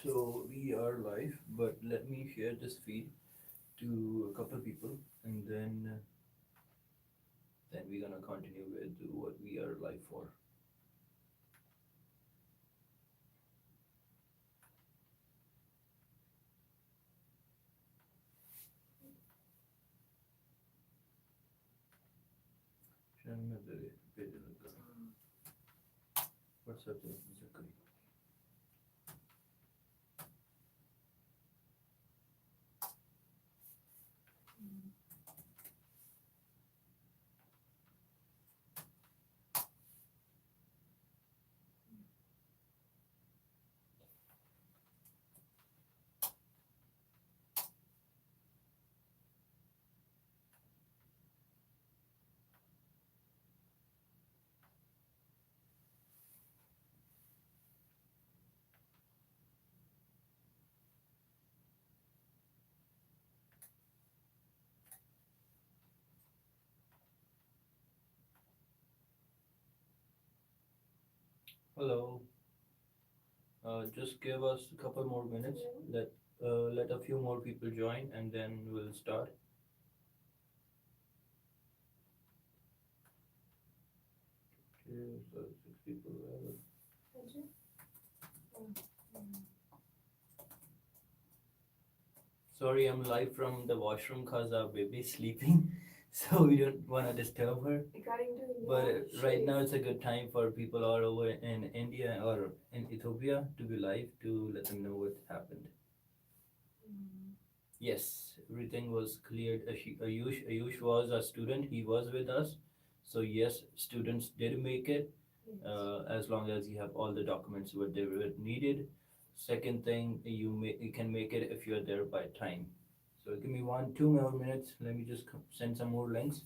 So we are live, but let me share this feed to a couple people, and then we're gonna continue with what we are live for. What's up there? Hello. Just give us a couple more minutes. Let a few more people join, and then we'll start. Okay, so 6 people. Sorry, I'm live from the washroom because our baby's sleeping, so we don't want to disturb her. But right now it's a good time for people all over in India or in Ethiopia to be live to let them know what happened. Yes, everything was cleared. Ayush was a student. He was with us. So yes, students did make it as long as you have all the documents what they were needed. Second thing, you can make it if you're there by time. So give me 2 more minutes. Let me just send some more links.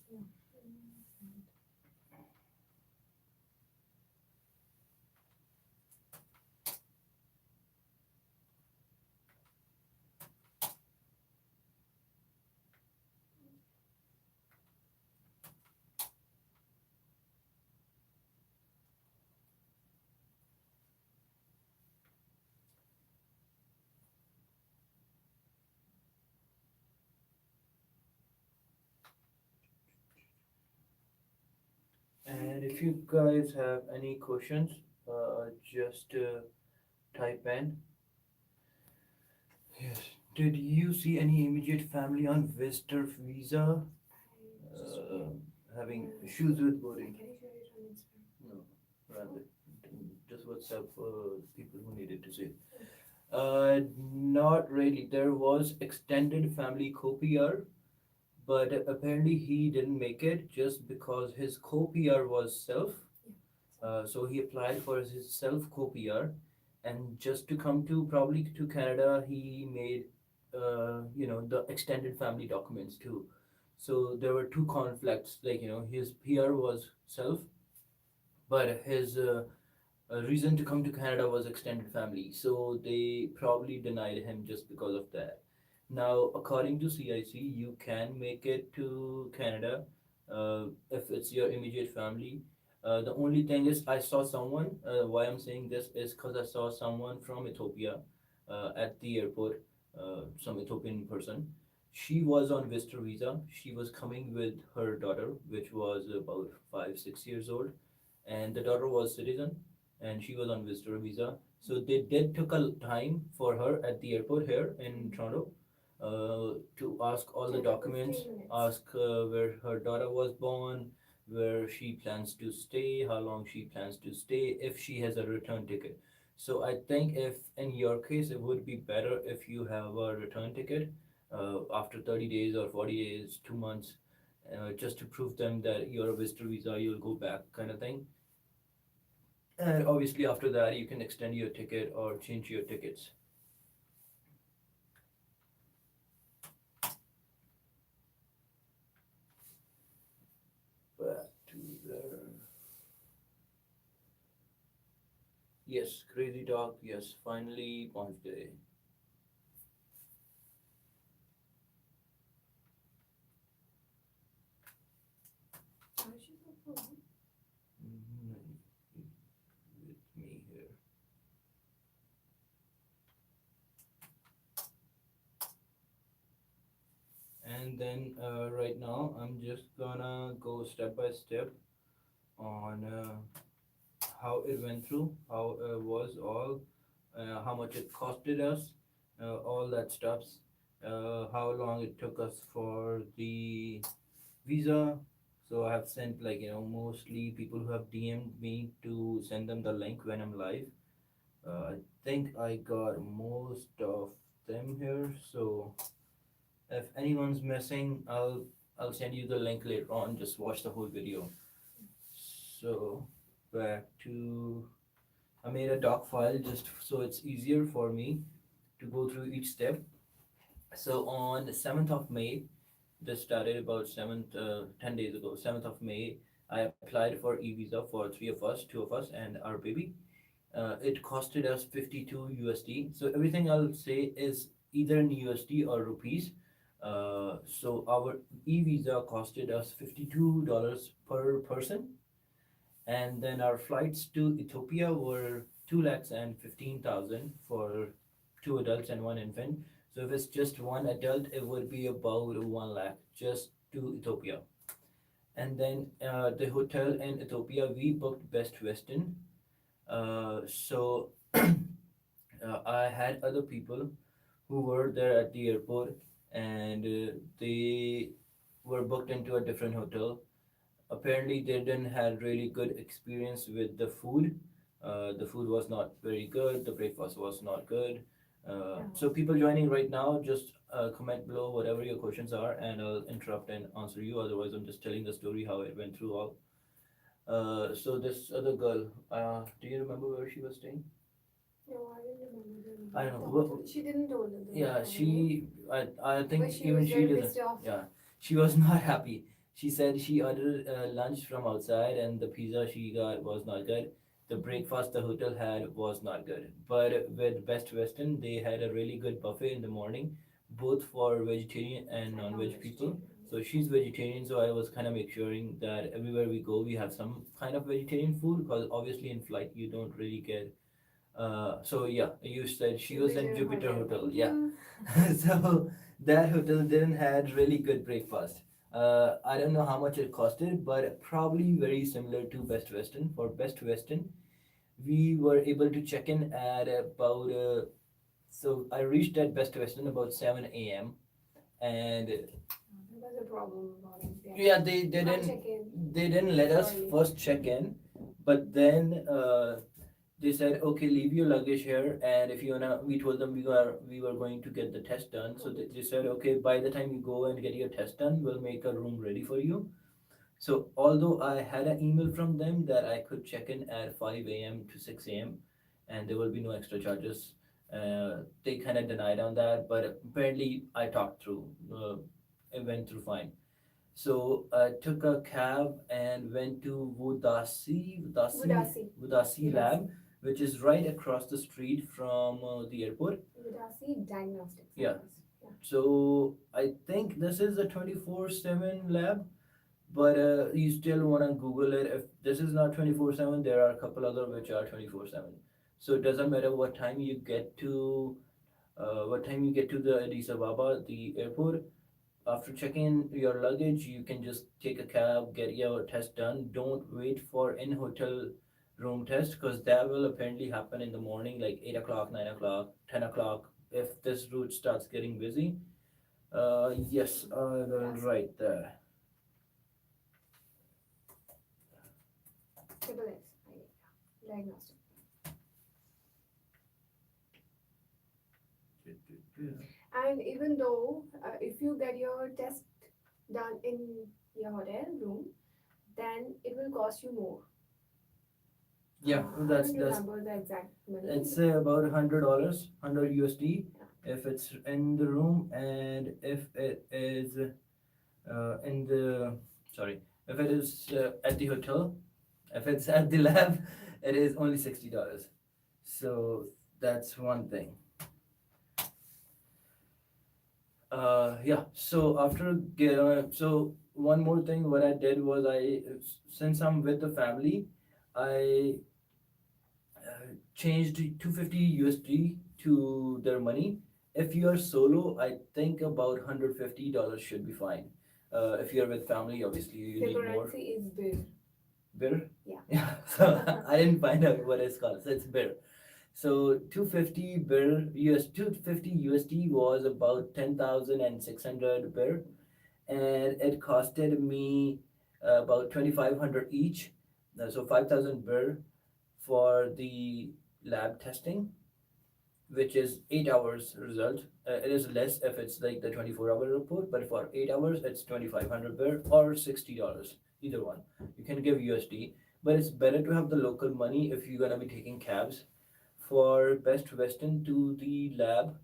And if you guys have any questions, just type in. Yes. Did you see any immediate family on visitor visa uh, having issues with voting? No, rather just WhatsApp people who needed to see. Not really. There was extended family co-PR, but apparently he didn't make it just because his co-PR was self. So he applied for his self co-PR, and just to come to probably to Canada, he made the extended family documents too. So there were two conflicts. Like his PR was self, but his reason to come to Canada was extended family. So they probably denied him just because of that. Now, according to CIC, you can make it to Canada if it's your immediate family. The only thing is, I saw someone. Why I'm saying this is because I saw someone from Ethiopia at the airport, some Ethiopian person. She was on visitor visa. She was coming with her daughter, which was about 5, 6 years old, and the daughter was citizen, and she was on visitor visa. So they did took a time for her at the airport here in Toronto to ask all the documents, ask where her daughter was born, where she plans to stay, how long she plans to stay, if she has a return ticket. So I think if in your case it would be better if you have a return ticket after 30 days or 40 days, 2 months, just to prove them that you're a visitor visa, you'll go back kind of thing. And obviously after that you can extend your ticket or change your tickets. Back to the yes, crazy dog. Yes, finally punch day. Mhm, with me here. and then right now I'm just gonna go step by step on how it went through, how was all, how much it costed us, all that stuffs, how long it took us for the visa. So I have sent, like, mostly people who have DM'd me to send them the link when I'm live. I think I got most of them here. So if anyone's missing, I'll send you the link later on. Just watch the whole video. So back to, I made a doc file just so it's easier for me to go through each step. So on the 7th of May, this started about 10 days ago. 7th of May, I applied for e-visa for three of us, two of us, and our baby. It costed us 52 USD. So everything I'll say is either in USD or rupees. So our e-visa costed us $52 per person, and then our flights to Ethiopia were 2,15,000 for two adults and one infant. So if it's just one adult, it would be about 1 lakh just to Ethiopia. And then the hotel in Ethiopia, we booked Best Western. So I had other people who were there at the airport, and they were booked into a different hotel. Apparently they didn't had really good experience with the food. The food was not very good, the breakfast was not good. So people joining right now, just comment below whatever your questions are, and I'll interrupt and answer you. Otherwise, I'm just telling the story how it went through all. So this other girl, do you remember where she was staying? No, I didn't remember I the don't know. She didn't tell them the Yeah, I think but she even was she very didn't. pissed off. Yeah, she was not happy. She said she ordered lunch from outside, and the pizza she got was not good. The breakfast the hotel had was not good. But with Best Western, they had a really good buffet in the morning, both for vegetarian and non-veg people. So she's vegetarian, so I was kind of make sure that everywhere we go, we have some kind of vegetarian food, because obviously in flight you don't really get. So yeah, you said she was in Jupiter Hotel. Yeah. So that hotel didn't had really good breakfast. I don't know how much it costed, but probably very similar to Best Western. For Best Western, we were able to check in at about. So I reached at Best Western about 7 a.m. and There was a problem about it. yeah, they You can't didn't check in. they didn't let us Sorry. first check in, but then they said, okay, leave your luggage here, and if you wanna, we told them we were going to get the test done. So they said, okay, by the time you go and get your test done, we'll make a room ready for you. So although I had an email from them that I could check in at 5 a.m. to 6 a.m. and there will be no extra charges, they kind of denied on that, but apparently I talked through. It went through fine. So I took a cab and went to Vudasi Yes. lab, which is right across the street from the airport. Udasi Diagnostics. Yeah. Yeah. So I think this is a 24/7 lab, but you still want to Google it. If this is not 24/7, there are a couple other which are 24/7. So it doesn't matter what time you get to the Addis Ababa, the airport. After checking your luggage, you can just take a cab, get your test done. Don't wait for in-hotel room test, because that will apparently happen in the morning, like 8 o'clock, 9 o'clock, 10 o'clock, if this route starts getting busy. Yes, I will Yes. write that. Triple X. Diagnostic. And even though if you get your test done in your hotel room, then it will cost you more. Yeah, I that's don't remember the exact money. it's about $100, 100 USD, if it's in the room, and if it is in the sorry, if it is at the hotel, if it's at the lab, it is only $60. So that's one thing. Yeah. So so one more thing, what I did was, since I'm with the family, I changed 250 USD to their money, If you're solo, I think about $150 should be fine. If you're with family, obviously you The need more. currency is bir. Bir? Yeah. Yeah. So I didn't find out what it's called. So it's bir. So 250 bir US 250 USD was about 10,600 bir, and it costed me about 2,500 each. So 5,000 bir for the lab testing, which is 8 hours result. It is less if it's like the 24-hour report, but for 8 hours, it's 2,500 bir or $60, either one. You can give USD, but it's better to have the local money if you're gonna be taking cabs. For Best Western to the lab,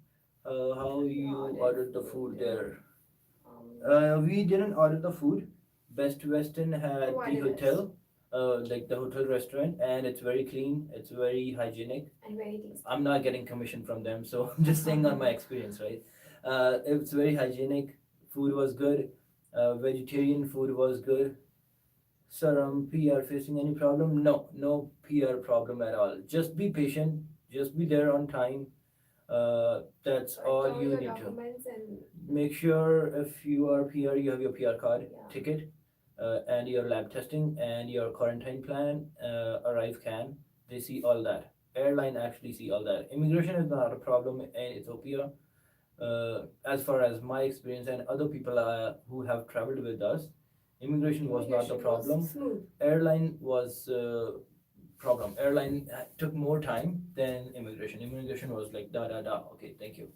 how You you ordered ordered the food food. there? Um, We didn't order the food. Best Western had the Provided us. hotel, like the hotel restaurant, and it's very clean. It's very hygienic. And very tasty. I'm not getting commission from them, so I'm just saying on my experience, right? It's very hygienic. Food was good. Vegetarian food was good. Sir, PR facing any problem? No, no PR problem at all. Just be patient. Just be there on time. That's Like all all you your need to. documents and Make sure if you are PR, you have your PR card, yeah. ticket, and your lab testing and your quarantine plan. Arrive can. They see all that. Airline actually see all that. Immigration is not a problem in Ethiopia. As far as my experience and other people who have traveled with us, immigration was not the Immigration problem. was smooth. Airline was problem. Airline took more time than immigration. Immigration was like da da da. Okay, thank you.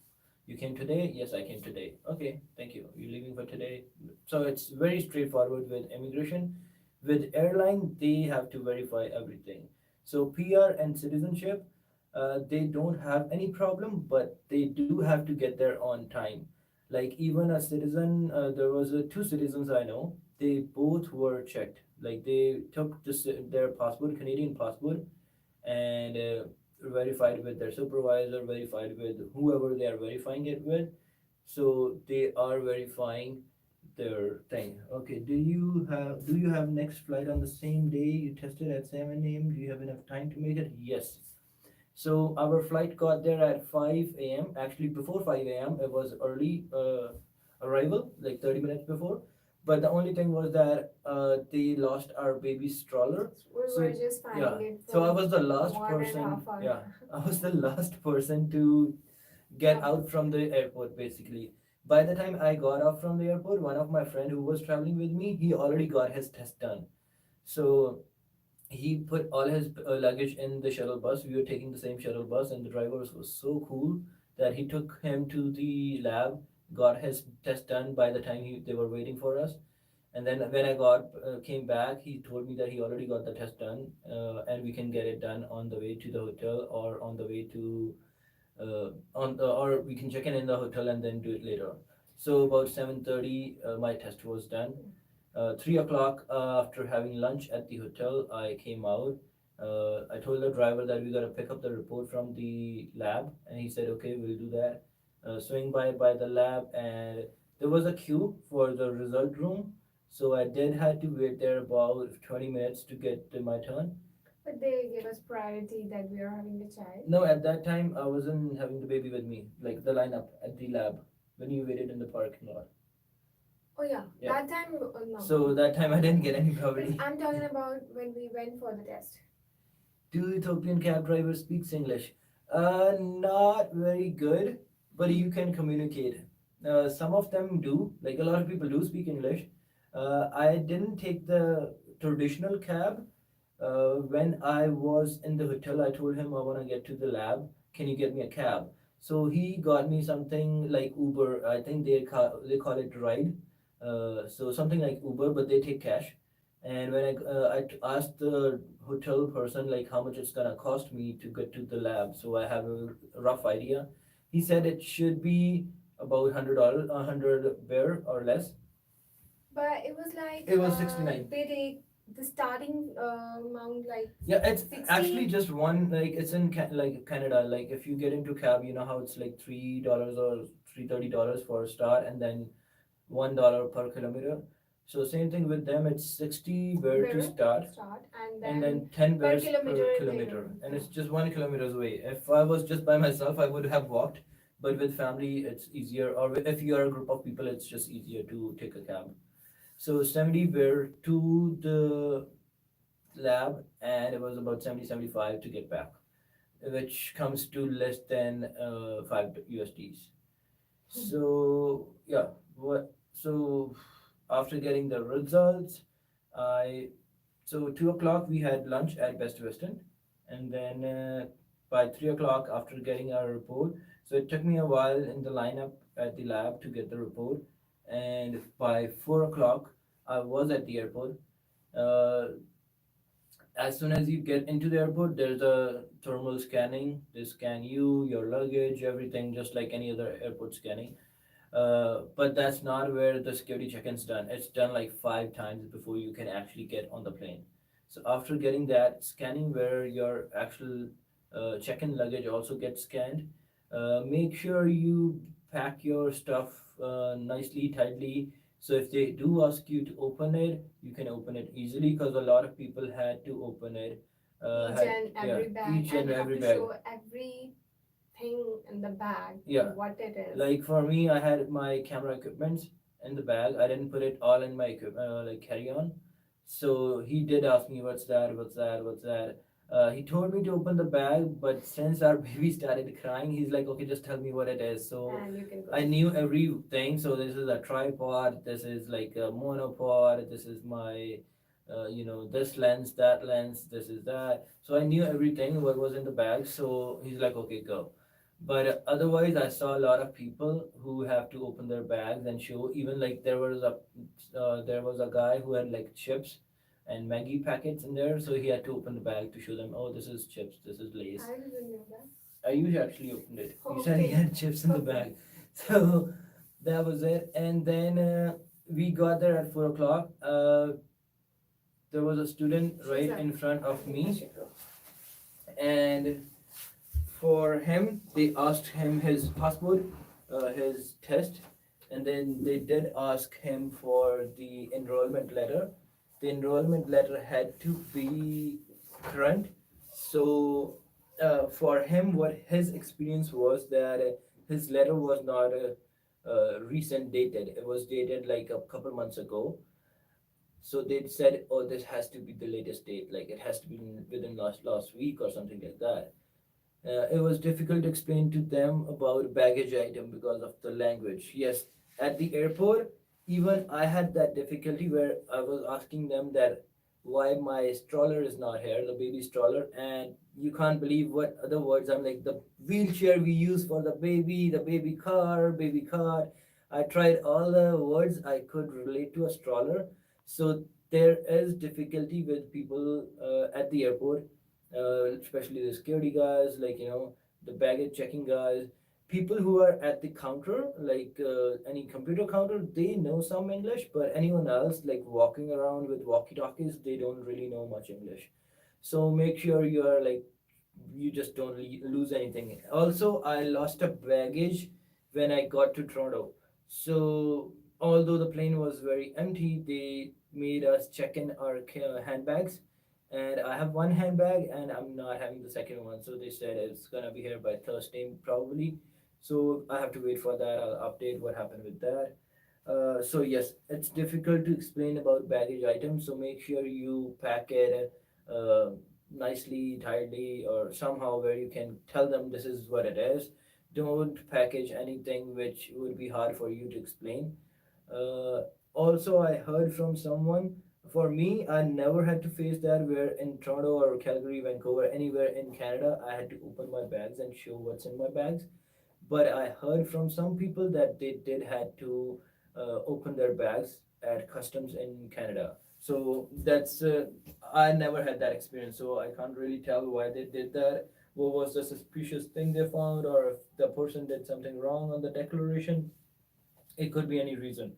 You came today? Yes, I came today. Okay, thank you. You leaving for today? So it's very straightforward with immigration. With airline, they have to verify everything. So PR and citizenship, they don't have any problem, but they do have to get there on time. Like even a citizen, there was two citizens I know. They both were checked. Like they took their passport, Canadian passport, and verified with their supervisor, verified with whoever they are verifying it with. So they are verifying their thing. Okay, do you have next flight on the same day? You tested at 7 a.m. Do you have enough time to make it? Yes. So our flight got there at 5 a.m. Actually, before 5 a.m., it was early arrival, like 30 minutes before. But the only thing was that they lost our baby stroller. We So were just finding yeah, it so I for was the last 1.5 person. hour. Yeah, I was the last person to get Yeah. out from the airport basically. By the time I got off from the airport, one of my friend who was traveling with me, he already got his test done. So he put all his luggage in the shuttle bus. We were taking the same shuttle bus, and the driver was so cool that he took him to the lab, got his test done by the time they were waiting for us. And then when I came back, he told me that he already got the test done, and we can get it done on the way to the hotel or on the way to or we can check in the hotel and then do it later. So about 7:30, my test was done. 3 o'clock, after having lunch at the hotel, I came out. I told the driver that we gotta pick up the report from the lab, and he said, "Okay, we'll do that." Swing by the lab, and there was a queue for the result room, so I did had to wait there about 20 minutes to get to my turn. But they gave us priority that we are having a child. No, at that time I wasn't having the baby with me, like the lineup at the lab when you waited in the parking lot. Oh yeah, Yeah. that time no. So that time I didn't get any But priority. I'm talking about when we went for the test. Do Ethiopian cab drivers speak English? Not very good, but you can communicate. Some of them do, like a lot of people do speak English. I didn't take the traditional cab. When I was in the hotel, I told him I want to get to the lab. Can you get me a cab? So he got me something like Uber. I think they call it ride. So something like Uber, but they take cash. And when I asked the hotel person like how much it's gonna cost me to get to the lab, so I have a rough idea. He said it should be about $100, 100 bear or less. But it was like It was 69. they take the starting amount like Yeah, it's 60. actually just one. Like it's in like Canada. Like if you get into cab, you know how it's like $3 or $330 for a start, and then $1 per kilometer. So same thing with them. It's 60 bear to start, and then 10 per bears kilometer per they kilometer, will- and it's just 1 kilometer away. If I was just by myself, I would have walked. but with family it's easier, or if you are a group of people it's just easier to take a cab. So 70 were to the lab, and it was about 70-75 to get back, which comes to less than 5 USDs. So yeah, what so after getting the results, I so 2 o'clock we had lunch at Best Western, and then by 3 o'clock after getting our report, so it took me a while in the lineup at the lab to get the report, and by 4 o'clock I was at the airport. Uh, as soon as you get into the airport, there's a thermal scanning. They scan you, your luggage, everything, just like any other airport scanning. But that's not where the security check-in's done. It's done like 5 times before you can actually get on the plane. So after getting that scanning, where your actual check-in luggage also gets scanned, make sure you pack your stuff nicely, tightly. So if they do ask you to open it, you can open it easily because a lot of people had to open it. Each Had and Yeah, every bag, each and and you have every to bag. show everything in the bag, Yeah, what it is. like for me, I had my camera equipment in the bag. I didn't put it all in my like carry on. So he did ask me, "What's that? What's that? What's that?" He told me to open the bag, but since our baby started crying, he's like, "Okay, just tell me what it is." So And you can go. I knew everything. So this is a tripod. This is like a monopod. This is my, this lens, that lens. This is that. So I knew everything what was in the bag. So he's like, "Okay, go." But otherwise, I saw a lot of people who have to open their bags and show. Even like there was a guy who had like chips and Maggie packets in there, so he had to open the bag to show them, oh, this is chips, this is Lays. I didn't know that. You actually opened it. You said he Okay. had chips in the bag, so that was it. And then we got there at 4 o'clock. There was a student right in front of me, and for him, they asked him his passport, his test, and then they did ask him for the enrollment letter. The enrollment letter had to be current. So, for him, what his experience was that his letter was not recent dated. It was dated like a couple months ago. So they said, "Oh, this has to be the latest date. Like it has to be within last week or something like that." It was difficult to explain to them about baggage item because of the language. Yes, at the airport, even I had that difficulty where I was asking them that why my stroller is not here, the baby stroller, and you can't believe what other words. I'm like the wheelchair we use for the baby car, baby cart. I tried all the words I could relate to a stroller. So there is difficulty with people at the airport, especially the security guys, like the baggage checking guys, people who are at the counter, like any computer counter, they know some English, but anyone else, like walking around with walkie talkies, they don't really know much English. So make sure you are like you just don't lose anything. Also, I lost a baggage when I got to Toronto. So although the plane was very empty, they made us check in our handbags, and I have one handbag and I'm not having the second one. So they said it's gonna be here by Thursday probably. So I have to wait for that. I'll update what happened with that. So yes, it's difficult to explain about baggage items. So make sure you pack it nicely, tightly, or somehow where you can tell them this is what it is. Don't package anything which would be hard for you to explain. Uh, Also, I heard from someone. For me, I never had to face that where in Toronto or Calgary, Vancouver, anywhere in Canada, I had to open my bags and show what's in my bags. But I heard from some people that they did had to open their bags at customs in Canada. So that's I never had that experience, so I can't really tell why they did that. What was the suspicious thing they found, or if the person did something wrong on the declaration? It could be any reason.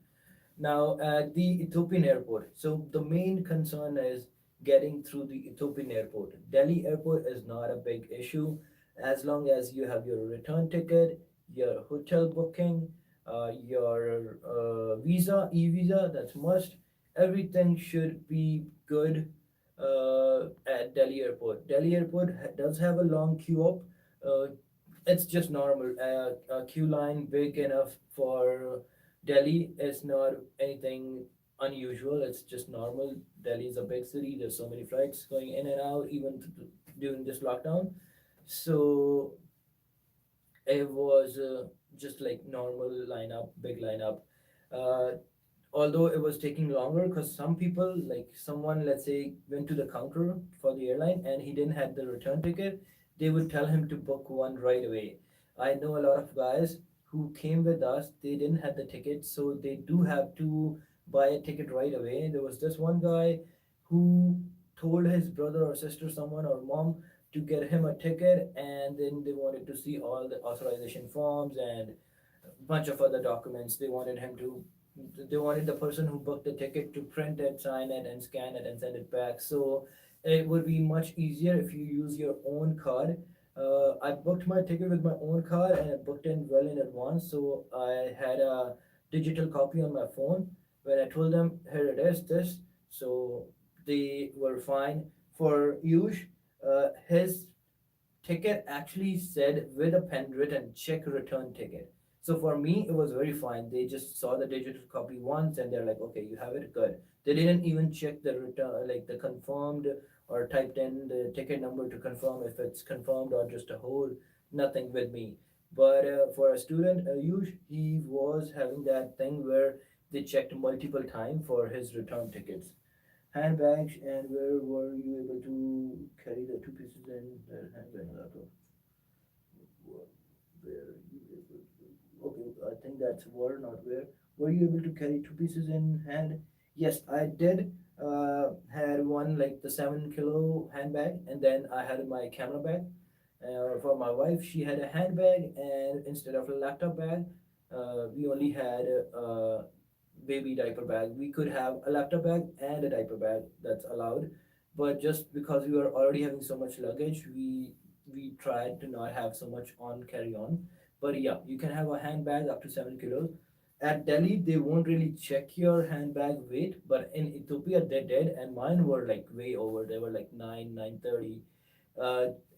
Now, at the Ethiopian airport, so the main concern is getting through the Ethiopian airport. Delhi airport is not a big issue as long as you have your return ticket, your hotel booking, your e-visa, that's must. Everything should be good at Delhi airport. Delhi airport does have a long queue up. Uh, It's just normal. A queue line big enough for Delhi is not anything unusual. It's just normal. Delhi is a big city. There's so many flights going in and out, even during this lockdown. So it was just like normal lineup, big lineup. Uh, Although it was taking longer because some people, like someone, let's say, went to the counter for the airline and he didn't have the return ticket, they would tell him to book one right away. I know a lot of guys who came with us, they didn't have the ticket, so they do have to buy a ticket right away. There was this one guy who told his brother or sister, someone, or mom to get him a ticket, and then they wanted to see all the authorization forms and a bunch of other documents. They wanted the person who booked the ticket to print it, sign it, and scan it and send it back. So it would be much easier if you use your own card. I booked my ticket with my own card and I booked in well in advance. So I had a digital copy on my phone. When I told them, here it is, this, so they were fine. For Yush, his ticket actually said with a pen written check return ticket. So for me, it was very fine. They just saw the digital copy once and they're like, okay, you have it, good. They didn't even check the return, like the confirmed, or typed in the ticket number to confirm if it's confirmed or just a hold. Nothing with me. But for a student, Ayush, he was having that thing where they checked multiple times for his return tickets. Handbags, and where were you able to carry the two pieces in the handbag laptop? Where you able to, okay, I think that's were, not where. Were you able to carry two pieces in hand? Yes, I did. Had one like the 7 kilo handbag, and then I had my camera bag. For my wife, she had a handbag, and instead of a laptop bag, we only had a baby diaper bag. We could have a laptop bag and a diaper bag, that's allowed. But just because we were already having so much luggage, we tried to not have so much on carry on. But yeah, you can have a handbag up to 7 kilos. At Delhi, they won't really check your handbag weight, but in Ethiopia they did, and mine were like way over. They were like 930.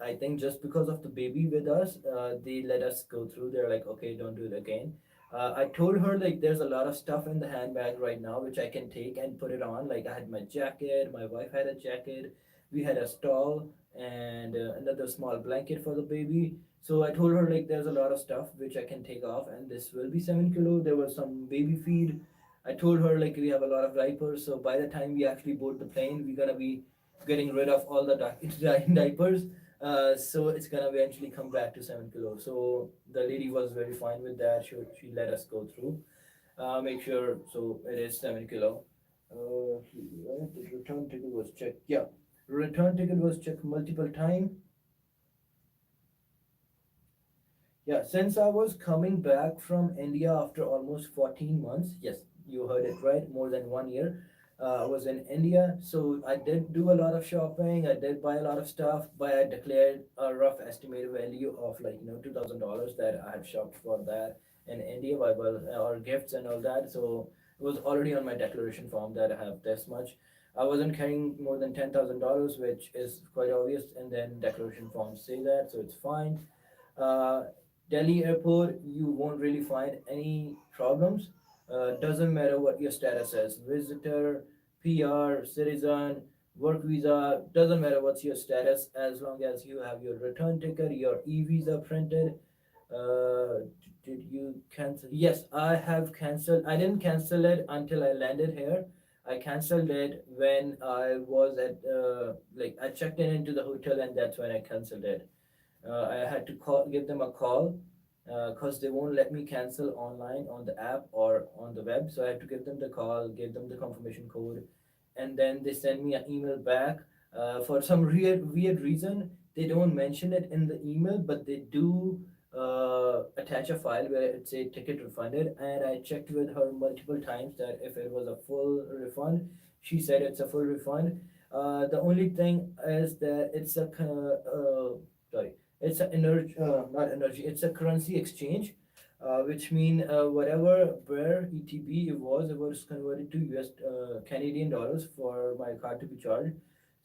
I think just because of the baby with us, they let us go through. They're like, okay, don't do it again. I told her like there's a lot of stuff in the handbag right now which I can take and put it on. Like I had my jacket, my wife had a jacket, we had a stall and another small blanket for the baby. So I told her like there's a lot of stuff which I can take off, and this will be 7 kilo. There was some baby feed. I told her like we have a lot of diapers, so by the time we actually board the plane, we're gonna be getting rid of all the diapers. So it's gonna eventually come back to 7 kilos. So the lady was very fine with that. She let us go through. Make sure so it is 7 kilo. The return ticket was checked. Yeah, return ticket was checked multiple times. Yeah, since I was coming back from India after almost 14 months, yes, you heard it right, more than 1 year. I was in India, so I did do a lot of shopping. I did buy a lot of stuff, but I declared a rough estimated value of like $2,000 that I had shopped for that in India, or gifts and all that. So it was already on my declaration form that I have this much. I wasn't carrying more than $10,000, which is quite obvious, and then declaration forms say that, so it's fine. Uh, Delhi airport, you won't really find any problems. Doesn't matter what your status is, visitor, PR, citizen, work visa, doesn't matter what's your status, as long as you have your return ticket, your e-visa printed. Uh, did you cancel? Yes, I have canceled. I didn't cancel it until I landed here. I canceled it when I was at like I checked in into the hotel, and that's when I canceled it. I had to give them a call because they won't let me cancel online on the app or on the web. So I had to give them the call, give them the confirmation code, and then they send me an email back. For some weird reason, they don't mention it in the email, but they do attach a file where it say ticket refunded. And I checked with her multiple times that if it was a full refund. She said it's a full refund. The only thing is that it's a sorry, it's a energy, not energy. It's a currency exchange, which mean whatever where ETB it was converted to US Canadian dollars for my card to be charged.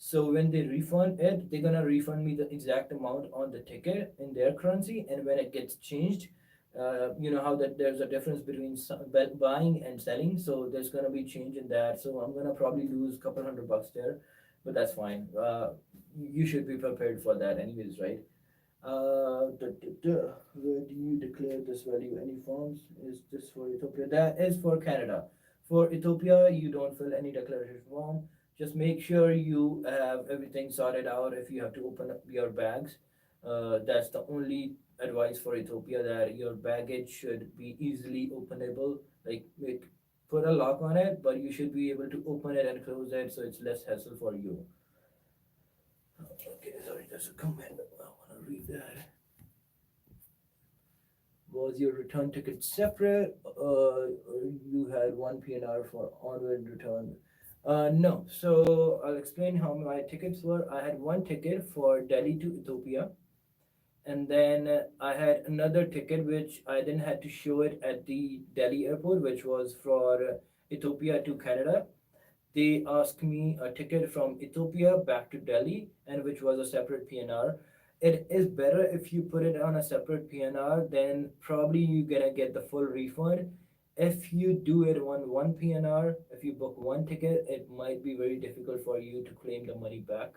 So when they refund it, they're gonna refund me the exact amount on the ticket in their currency, and when it gets changed, you know how that there's a difference between buying and selling, so there's gonna be change in that. So I'm gonna probably lose a couple $100 there, but that's fine. You should be prepared for that, anyways, right? Where do you declare this value? Any forms? Is this for Ethiopia? That is for Canada. For Ethiopia, you don't fill any declaration form. Just make sure you have everything sorted out if you have to open up your bags. That's the only advice for Ethiopia, that your baggage should be easily openable. Put a lock on it, but you should be able to open it and close it so it's less hassle for you. Okay, sorry, there's a comment. I want to read that. Was your return ticket separate? Or you had one PNR for onward return? No. So I'll explain how my tickets were. I had one ticket for Delhi to Ethiopia, and then I had another ticket which I then had to show it at the Delhi airport, which was for Ethiopia to Canada. They asked me a ticket from Ethiopia back to Delhi, and which was a separate PNR. It is better if you put it on a separate PNR, then probably you're gonna get the full refund. If you do it on one PNR, if you book one ticket, it might be very difficult for you to claim the money back.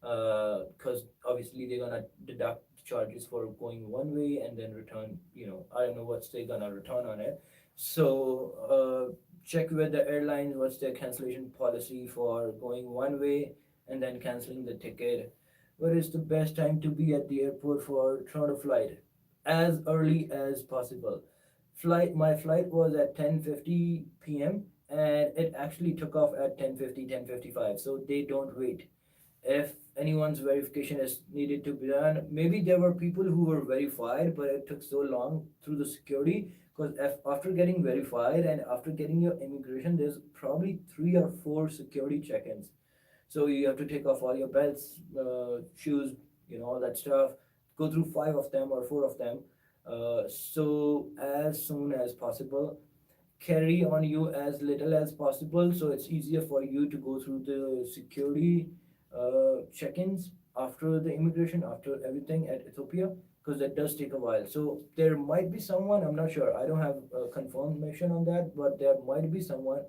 Because obviously they're gonna deduct charges for going one way and then return. I don't know what's they gonna return on it. So check with the airlines what's their cancellation policy for going one way and then canceling the ticket. What is the best time to be at the airport for Toronto flight? As early as possible. My flight was at 10:50 p.m. and it actually took off at 10:50, 10:55. So they don't wait. If anyone's verification is needed to be done, maybe there were people who were verified, but it took so long through the security, because after getting verified and after getting your immigration, there's probably 3 or 4 security check-ins. So you have to take off all your belts, shoes, all that stuff. Go through 5 of them or 4 of them. So as soon as possible, carry on you as little as possible, so it's easier for you to go through the security check-ins after the immigration, after everything at Ethiopia, because that does take a while. So there might be someone, I'm not sure, I don't have confirmation on that, but there might be someone,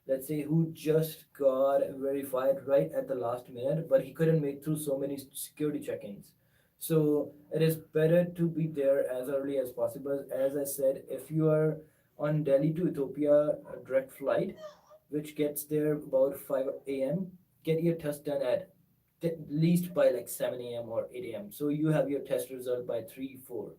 let's say, who just got verified right at the last minute, but he couldn't make through so many security check-ins. So it is better to be there as early as possible. As I said, if you are on Delhi to Ethiopia direct flight, which gets there about 5 a.m., get your test done at least by like 7 a.m. or 8 a.m. So you have your test result by 3, 4.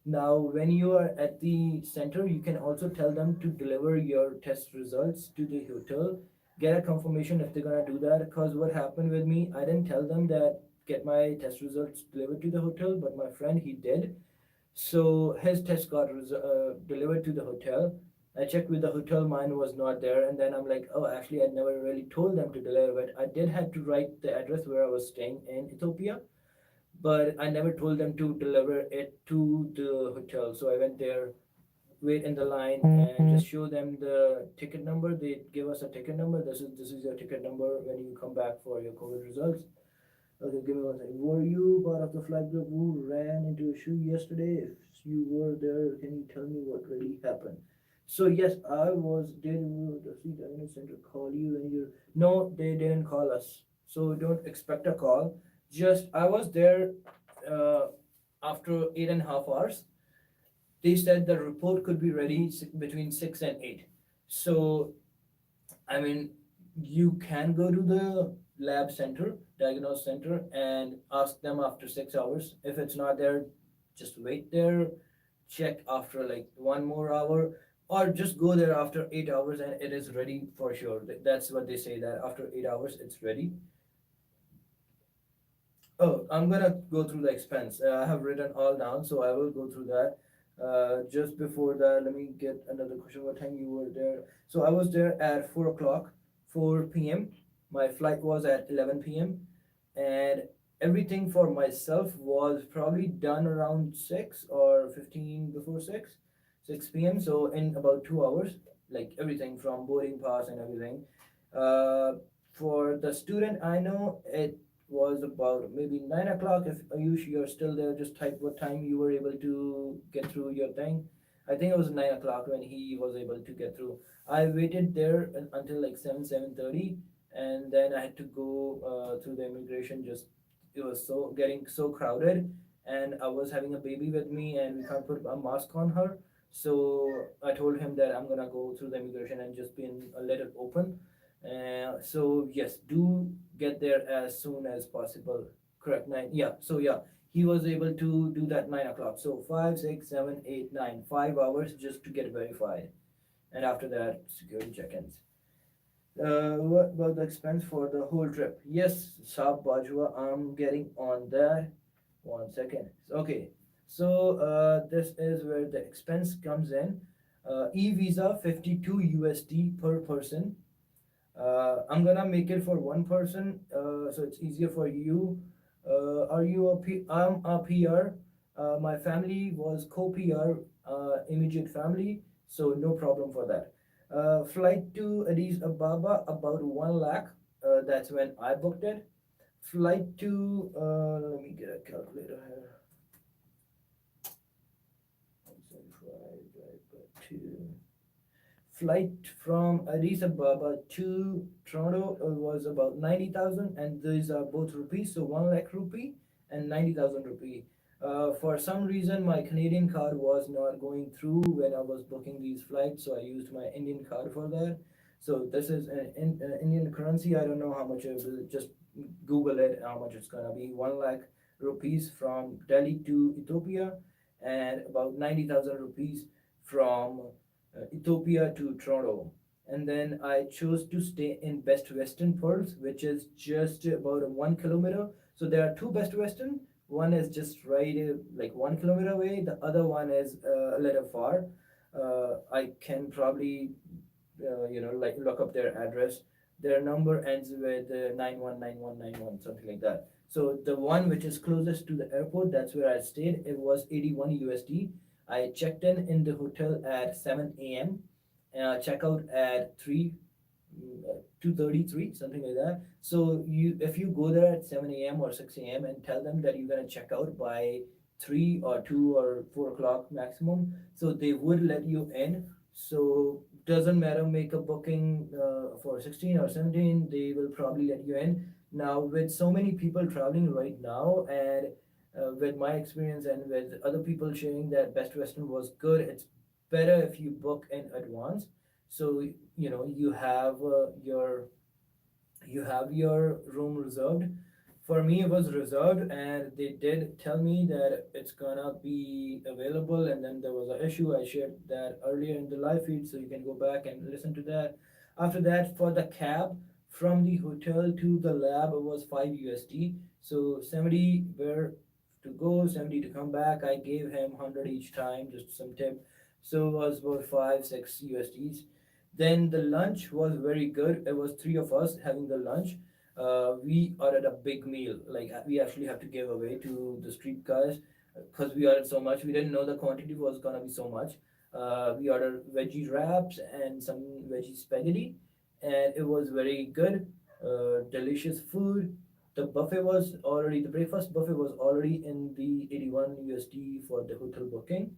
Now, when you are at the center, you can also tell them to deliver your test results to the hotel. Get a confirmation if they're gonna do that. Because what happened with me, I didn't tell them that get my test results delivered to the hotel, but my friend he did. So his test got delivered to the hotel. I checked with the hotel, mine was not there, and then I'm like, oh, actually, I never really told them to deliver it. I did have to write the address where I was staying in Ethiopia, but I never told them to deliver it to the hotel. So I went there, wait in the line, and just show them the ticket number. They give us a ticket number. This is your ticket number when you come back for your COVID results. Okay, give me one second. Were you part of the flight group who ran into a shoe yesterday? If you were there, can you tell me what really happened? So yes, I was. Did the seat attendant center call you and you? No, they didn't call us. So don't expect a call. Just I was there uh, after 8.5 hours. They said the report could be ready between 6 and 8. So I mean, you can go to the lab center, diagnose center, and ask them after 6 hours. If it's not there, just wait there, check after like 1 more hour, or just go there after 8 hours and it is ready for sure. That's what they say, that after 8 hours it's ready. Oh, I'm gonna go through the expense. I have written all down, so I will go through that. Just before that, let me get another question. What time you were there? So I was there at 4 o'clock, 4 p.m. My flight was at 11 p.m. and everything for myself was probably done around 6 or 15 before 6 p.m. So in about 2 hours, like everything from boarding pass and everything. Uh, For the student I know, it was about maybe 9 o'clock. If Ayush, you're still there, just type what time you were able to get through your thing. I think it was 9 o'clock when he was able to get through. I waited there until like 7:30, and then I had to go through the immigration. Just it was so getting so crowded, and I was having a baby with me, and we can't put a mask on her. So I told him that I'm gonna go through the immigration and just be in a little open. So yes, do get there as soon as possible. Correct, nine. Yeah. So yeah, he was able to do that 9 o'clock. So 5, 6, 7, 8, 9, 5 hours just to get verified, and after that, security check-ins. What about the expense for the whole trip? Yes, Saab Bajwa, I'm getting on that. 1 second. Okay, so this is where the expense comes in. E-visa 52 USD per person. I'm gonna make it for one person, so it's easier for you. Are you a I'm a PR. My family was co-PR, immediate family, so no problem for that. Flight to Addis Ababa about 1 lakh. That's when I booked it. Flight to let me get a calculator here. 175 by 2. Flight from Addis Ababa to Toronto was about 90,000, and these are both rupees, so 1 lakh rupee and 90,000 rupee. For some reason, my Canadian card was not going through when I was booking these flights, so I used my Indian card for that. So this is Indian currency. I don't know how much it will. Just Google it. How much it's gonna be? 1 lakh rupees from Delhi to Ethiopia, and about 90,000 rupees from Ethiopia to Toronto. And then I chose to stay in Best Western Pearls, which is just about a 1 kilometer. So there are two Best Western. One is just right like 1 kilometer away. The other one is a little far. I can probably like look up their address. Their number ends with 919191, something like that. So the one which is closest to the airport, that's where I stayed. It was 81 USD. I checked in the hotel at 7 a.m. Checkout at 2:33, something like that. So if you go there at 7 a.m. or 6 a.m. and tell them that you're gonna check out by 3 or 2 or 4 o'clock maximum, so they would let you in. So doesn't matter, make a booking for 16 or 17, they will probably let you in. Now with so many people traveling right now, and with my experience and with other people sharing that Best Western was good, it's better if you book in advance. So you have your room reserved. For me, it was reserved, and they did tell me that it's gonna be available. And then there was an issue. I shared that earlier in the live feed, so you can go back and listen to that. After that, for the cab from the hotel to the lab, it was 5 USD. So 70 were to go, 70 to come back. I gave him 100 each time, just some tip. So it was about 5 6 USDs. Then the lunch was very good. It was three of us having the lunch. We ordered a big meal. Like we actually have to give away to the street guys because we ordered so much. We didn't know the quantity was gonna be so much. We ordered veggie wraps and some veggie spaghetti, and it was very good. Delicious food. The breakfast buffet was already in the 81 USD for the hotel booking.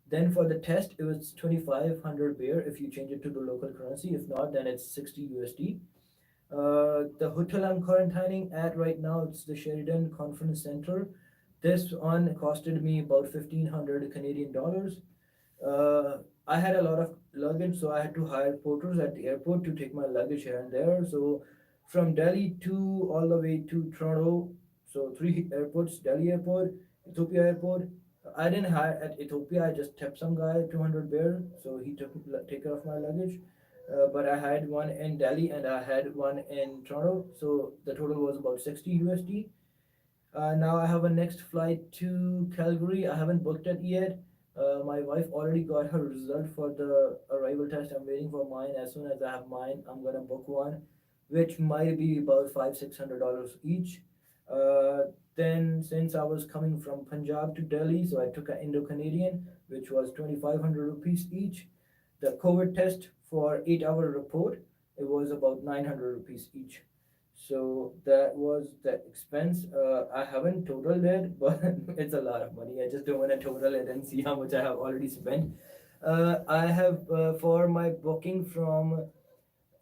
Then for the test, it was 2,500 beer if you change it to the local currency. If not, then it's 60 USD. The hotel I'm quarantining at right now, it's the Sheridan Conference Center. This one costed me about 1,500 Canadian dollars. I had a lot of luggage, so I had to hire porters at the airport to take my luggage here and there. So from Delhi to all the way to Toronto, so three airports: Delhi Airport, Ethiopia Airport. I didn't hire at Ethiopia. I just tipped some guy 200 bear, so he took take care of my luggage. But I had one in Delhi and I had one in Toronto, so the total was about 60 USD. Now I have a next flight to Calgary. I haven't booked it yet. My wife already got her result for the arrival test. I'm waiting for mine. As soon as I have mine, I'm gonna book one, which might be about $500-600 each. Then since I was coming from Punjab to Delhi, so I took an Indo-Canadian, which was 2,500 rupees each. The COVID test for 8-hour report, it was about 900 rupees each. So that was the expense. I haven't totaled it, but it's a lot of money. I just don't want to total it and see how much I have already spent. I have for my booking from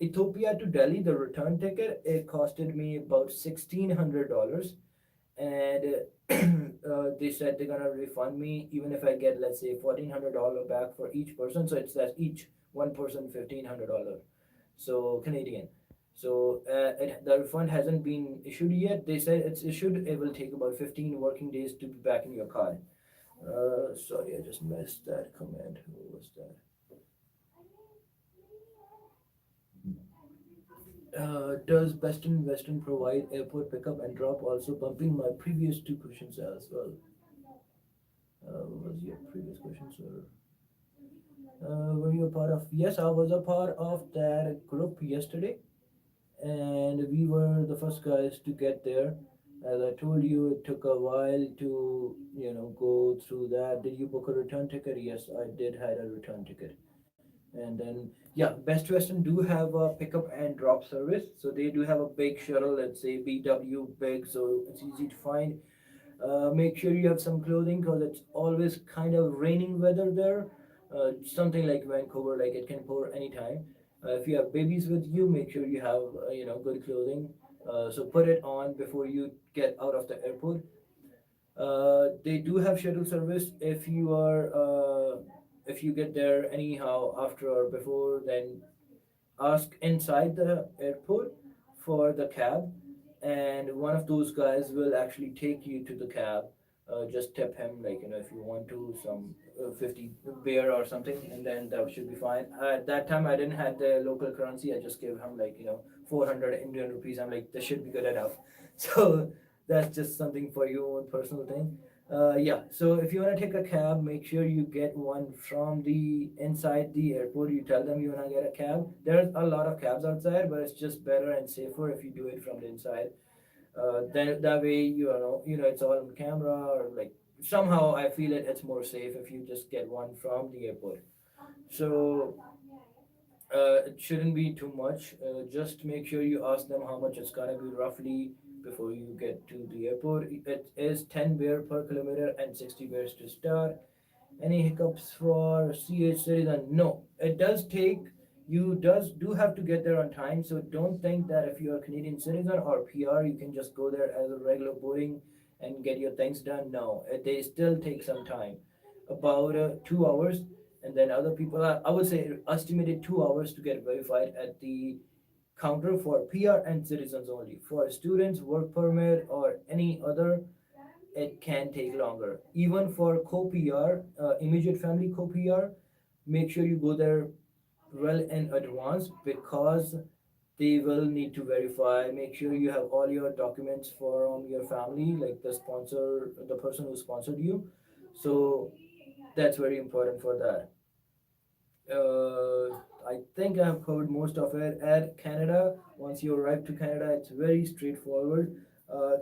Ethiopia to Delhi, the return ticket, it costed me about $1,600, and they said they're gonna refund me even if I get, let's say, $1,400 back for each person. So it's that each one person $1,500, so Canadian. So the refund hasn't been issued yet. They said it's issued. It will take about 15 working days to be back in your card. Sorry, I just missed that comment. Who was that? Does Western provide airport pickup and drop, also bumping my previous two questions as well? What was your previous question, sir? Were you a part of? Yes, I was a part of that group yesterday, and we were the first guys to get there. As I told you, it took a while to go through that. Did you book a return ticket? Yes, I did had a return ticket. And then, yeah, Best Western do have a pickup and drop service. So they do have a big shuttle, let's say BW big, so it's easy to find. Make sure you have some clothing because it's always kind of raining weather there. Something like Vancouver, like it can pour anytime. If you have babies with you, make sure you have good clothing. So put it on before you get out of the airport. They do have shuttle service if you get there anyhow after or before, then ask inside the airport for the cab, and one of those guys will actually take you to the cab. Just tip him, like, if you want to, some 50 beer or something, and then that should be fine. At that time, I didn't have the local currency. I just gave him, like, 400 Indian rupees. I'm like, this should be good enough. So that's just something for your own personal thing. Yeah, so if you want to take a cab, make sure you get one from the inside the airport. You tell them you want to get a cab. There's a lot of cabs outside, but it's just better and safer if you do it from the inside. Then that way it's all on camera, or like somehow I feel it's more safe if you just get one from the airport. So it shouldn't be too much. Just make sure you ask them how much it's gonna be roughly before you get to the airport. It is 10 beer per kilometer and 60 beers to start. Any hiccups for CH citizen? No, it does take. You does do have to get there on time. So don't think that if you're a Canadian citizen or PR, you can just go there as a regular boarding and get your things done. No, they still take some time, about 2 hours, and then other people. I would say estimated 2 hours to get verified at the counter for PR and citizens only. For students, work permit, or any other, it can take longer. Even for co-PR, immediate family co-PR, make sure you go there well in advance because they will need to verify. Make sure you have all your documents from your family, like the person who sponsored you. So that's very important for that. I think I have covered most of it. At Canada, once you arrive to Canada, it's very straightforward.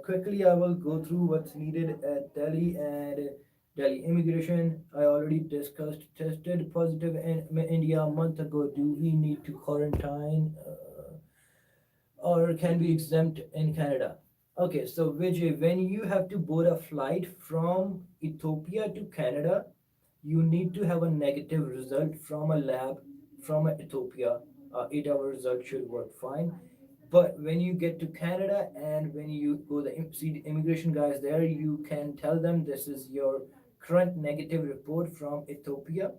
Quickly, I will go through what's needed at Delhi and Delhi immigration. I already discussed. Tested positive in India a month ago. Do we need to quarantine, or can be exempt in Canada? Okay, so Vijay, when you have to board a flight from Ethiopia to Canada, you need to have a negative result from a lab from Ethiopia. 8 hour result should work fine. But when you get to Canada and when you go see the immigration guys there, you can tell them this is your current negative report from Ethiopia,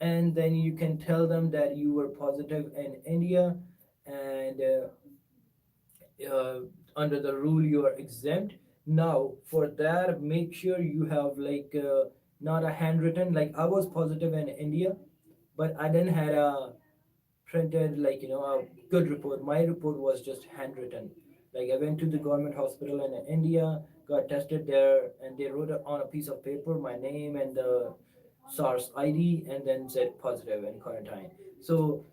and then you can tell them that you were positive in India, and uh, under the rule you are exempt. Now for that, make sure you have like not a handwritten, like I was positive in India, but I didn't had a printed, like a good report. My report was just handwritten. Like I went to the government hospital in India, got tested there, and they wrote it on a piece of paper my name and the SARS ID, and then said positive and quarantine. So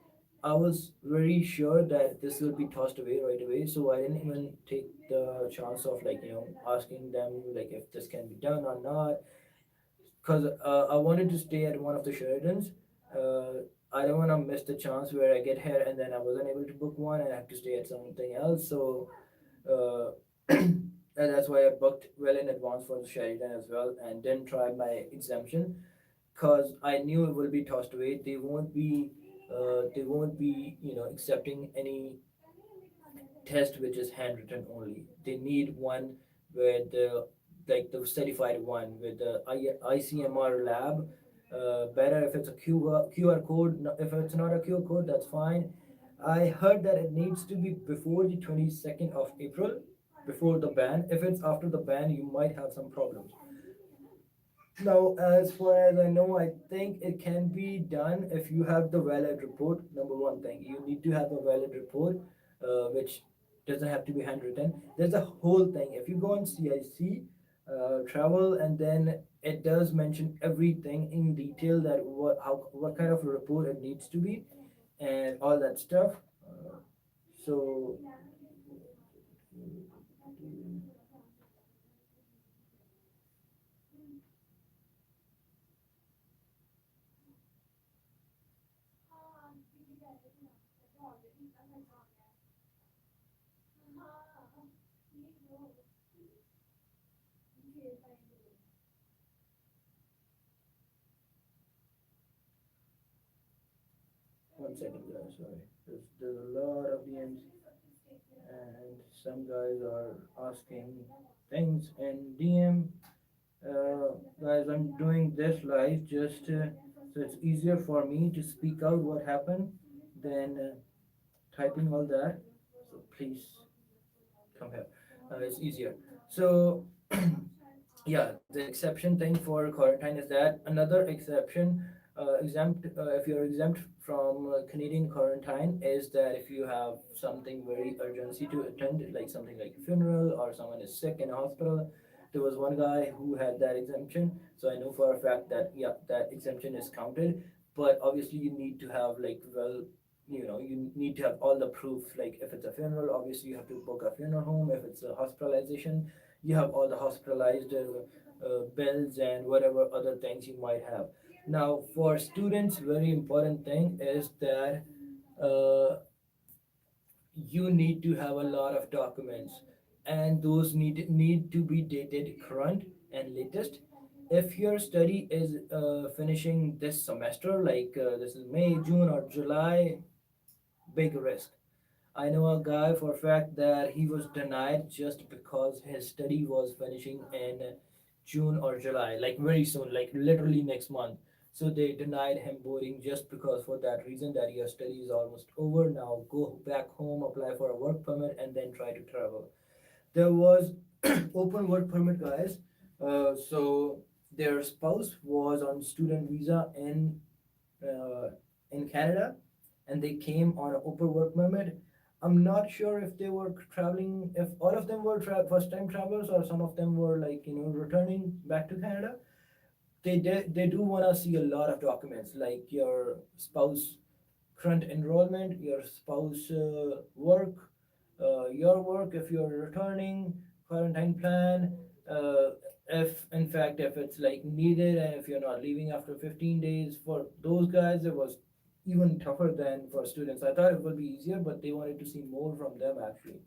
I was very sure that this will be tossed away right away. So I didn't even take the chance of, like, asking them like if this can be done or not, because I wanted to stay at one of the Sheratons. uh, I don't want to miss the chance where I get here and then I wasn't able to book one and I have to stay at something else. So uh, and that's why I booked well in advance for the Sheridan as well and didn't try my exemption because I knew it will be tossed away. They won't be accepting any test which is handwritten only. They need one with the certified one with the ICMR lab. Better if it's a QR code. If it's not a QR code, that's fine. I heard that it needs to be before the 22nd of April, before the ban. If it's after the ban, you might have some problems. Now, as far as I know, I think it can be done if you have the valid report. Number one thing, you need to have a valid report, which doesn't have to be handwritten. There's a whole thing. If you go on CIC, travel, and then it does mention everything in detail that what kind of a report it needs to be, and all that stuff. So one second, guys. Sorry, there's a lot of DMs. And some guys are asking things in DM. Guys, I'm doing this live just so it's easier for me to speak out what happened than typing all that. So please come here. It's easier. So yeah, the exception thing for quarantine is that another exception exempt if you're exempt from Canadian quarantine is that if you have something very urgency to attend, like something like a funeral or someone is sick in a hospital. There was one guy who had that exemption, so I know for a fact that yeah, that exemption is counted. But obviously, you need to have like you need to have all the proof. Like if it's a funeral, obviously you have to book a funeral home. If it's a hospitalization, you have all the hospitalized bills and whatever other things you might have. Now, for students, very important thing is that uh, you need to have a lot of documents, and those need to be dated current and latest. If your study is finishing this semester, like this is May, June, or July, big risk. I know a guy for a fact that he was denied just because his study was finishing in June or July, like very soon, like literally next month. So they denied him boarding just because for that reason that your study is almost over. Now go back home, apply for a work permit, and then try to travel. There was open work permit guys. So their spouse was on student visa uh, in Canada, and they came on an open work permit. I'm not sure if they were traveling, if all of them were first time travelers or some of them were like returning back to Canada. They do want to see a lot of documents like your spouse current enrollment, your spouse work, your work if you're returning, quarantine plan, if in fact if it's like needed and if you're not leaving after 15 days. For those guys it was even tougher than for students. I thought it would be easier, but they wanted to see more from them actually.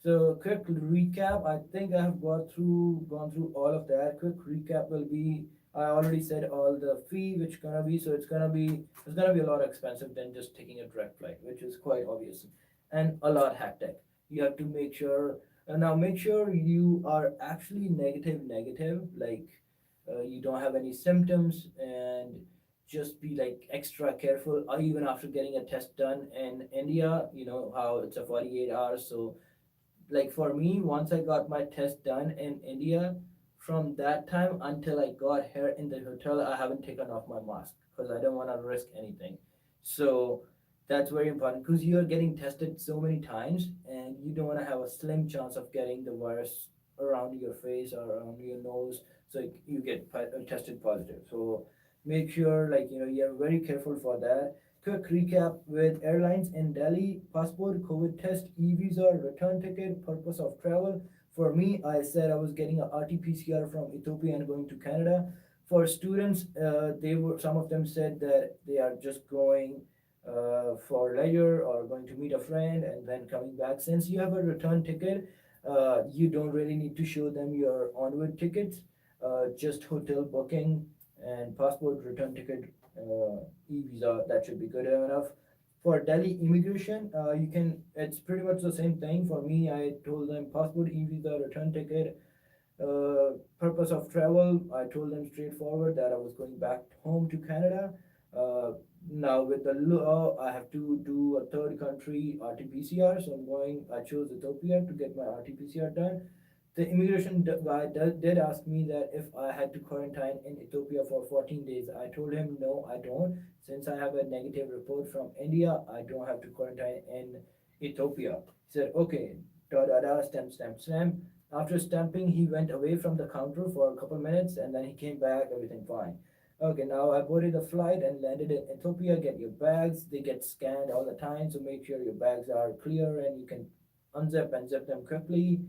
So quick recap. I think I have gone through all of that. Quick recap will be I already said all the fee which gonna be, so it's gonna be a lot expensive than just taking a direct flight, which is quite obvious, and a lot hectic. You have to make sure now make sure you are actually negative, like you don't have any symptoms, and just be like extra careful. Even after getting a test done in India, you know how it's a 48 hours, so like for me, once I got my test done in India, from that time until I got here in the hotel, I haven't taken off my mask because I don't want to risk anything. So that's very important because you're getting tested so many times and you don't want to have a slim chance of getting the virus around your face or around your nose, so you get tested positive. So make sure like you're very careful for that. Quick recap with airlines in Delhi: passport, COVID test, e-visa, return ticket, purpose of travel. For me, I said I was getting a RT-PCR from Ethiopia and going to Canada. For students, they were some of them said that they are just going for leisure or going to meet a friend and then coming back. Since you have a return ticket, you don't really need to show them your onward tickets. Just hotel booking and passport return ticket, e-visa, that should be good enough. For Delhi immigration, you can. It's pretty much the same thing. For me, I told them passport, e-visa, return ticket, purpose of travel, I told them straightforward that I was going back home to Canada. Now with the law, I have to do a third country RT-PCR, so I chose Ethiopia to get my RT-PCR done. The immigration guy did ask me that if I had to quarantine in Ethiopia for 14 days. I told him no, I don't. Since I have a negative report from India, I don't have to quarantine in Ethiopia. He said, okay, da da da, stamp, stamp, stamp. After stamping, he went away from the counter for a couple minutes and then he came back, everything fine. Okay, now I boarded the flight and landed in Ethiopia. Get your bags, they get scanned all the time, so make sure your bags are clear and you can unzip and zip them quickly.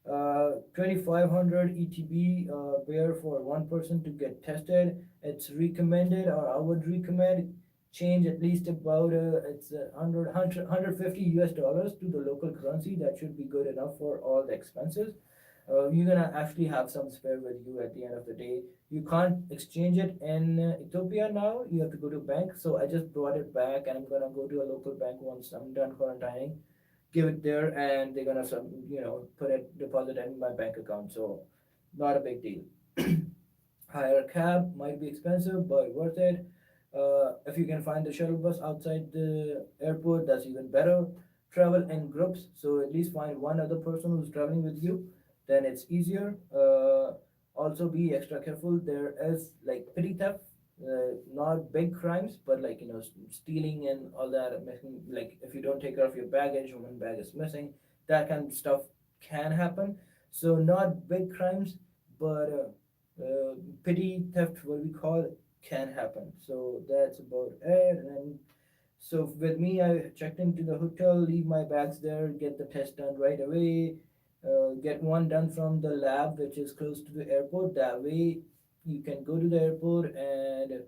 2500 ETB bear for one person to get tested. It's recommended, or I would recommend change at least about it's 150 US dollars to the local currency. That should be good enough for all the expenses. You're gonna actually have some spare with you at the end of the day. You can't exchange it in Ethiopia now. You have to go to bank. So I just brought it back, and I'm gonna go to a local bank once I'm done quarantining, give it there, and they're gonna put it deposit it in my bank account. So not a big deal. Hire a cab might be expensive, but worth it. If you can find the shuttle bus outside the airport, that's even better. Travel in groups, so at least find one other person who's traveling with you, then it's easier. Also be extra careful. There is like petty theft, not big crimes, but like stealing and all that. Like if you don't take care of your baggage, one bag is missing, that kind of stuff can happen. So not big crimes, but petty theft, what we call it, can happen. So that's about it. And so with me, I checked into the hotel, leave my bags there, get the test done right away. Get one done from the lab, which is close to the airport. That way, you can go to the airport and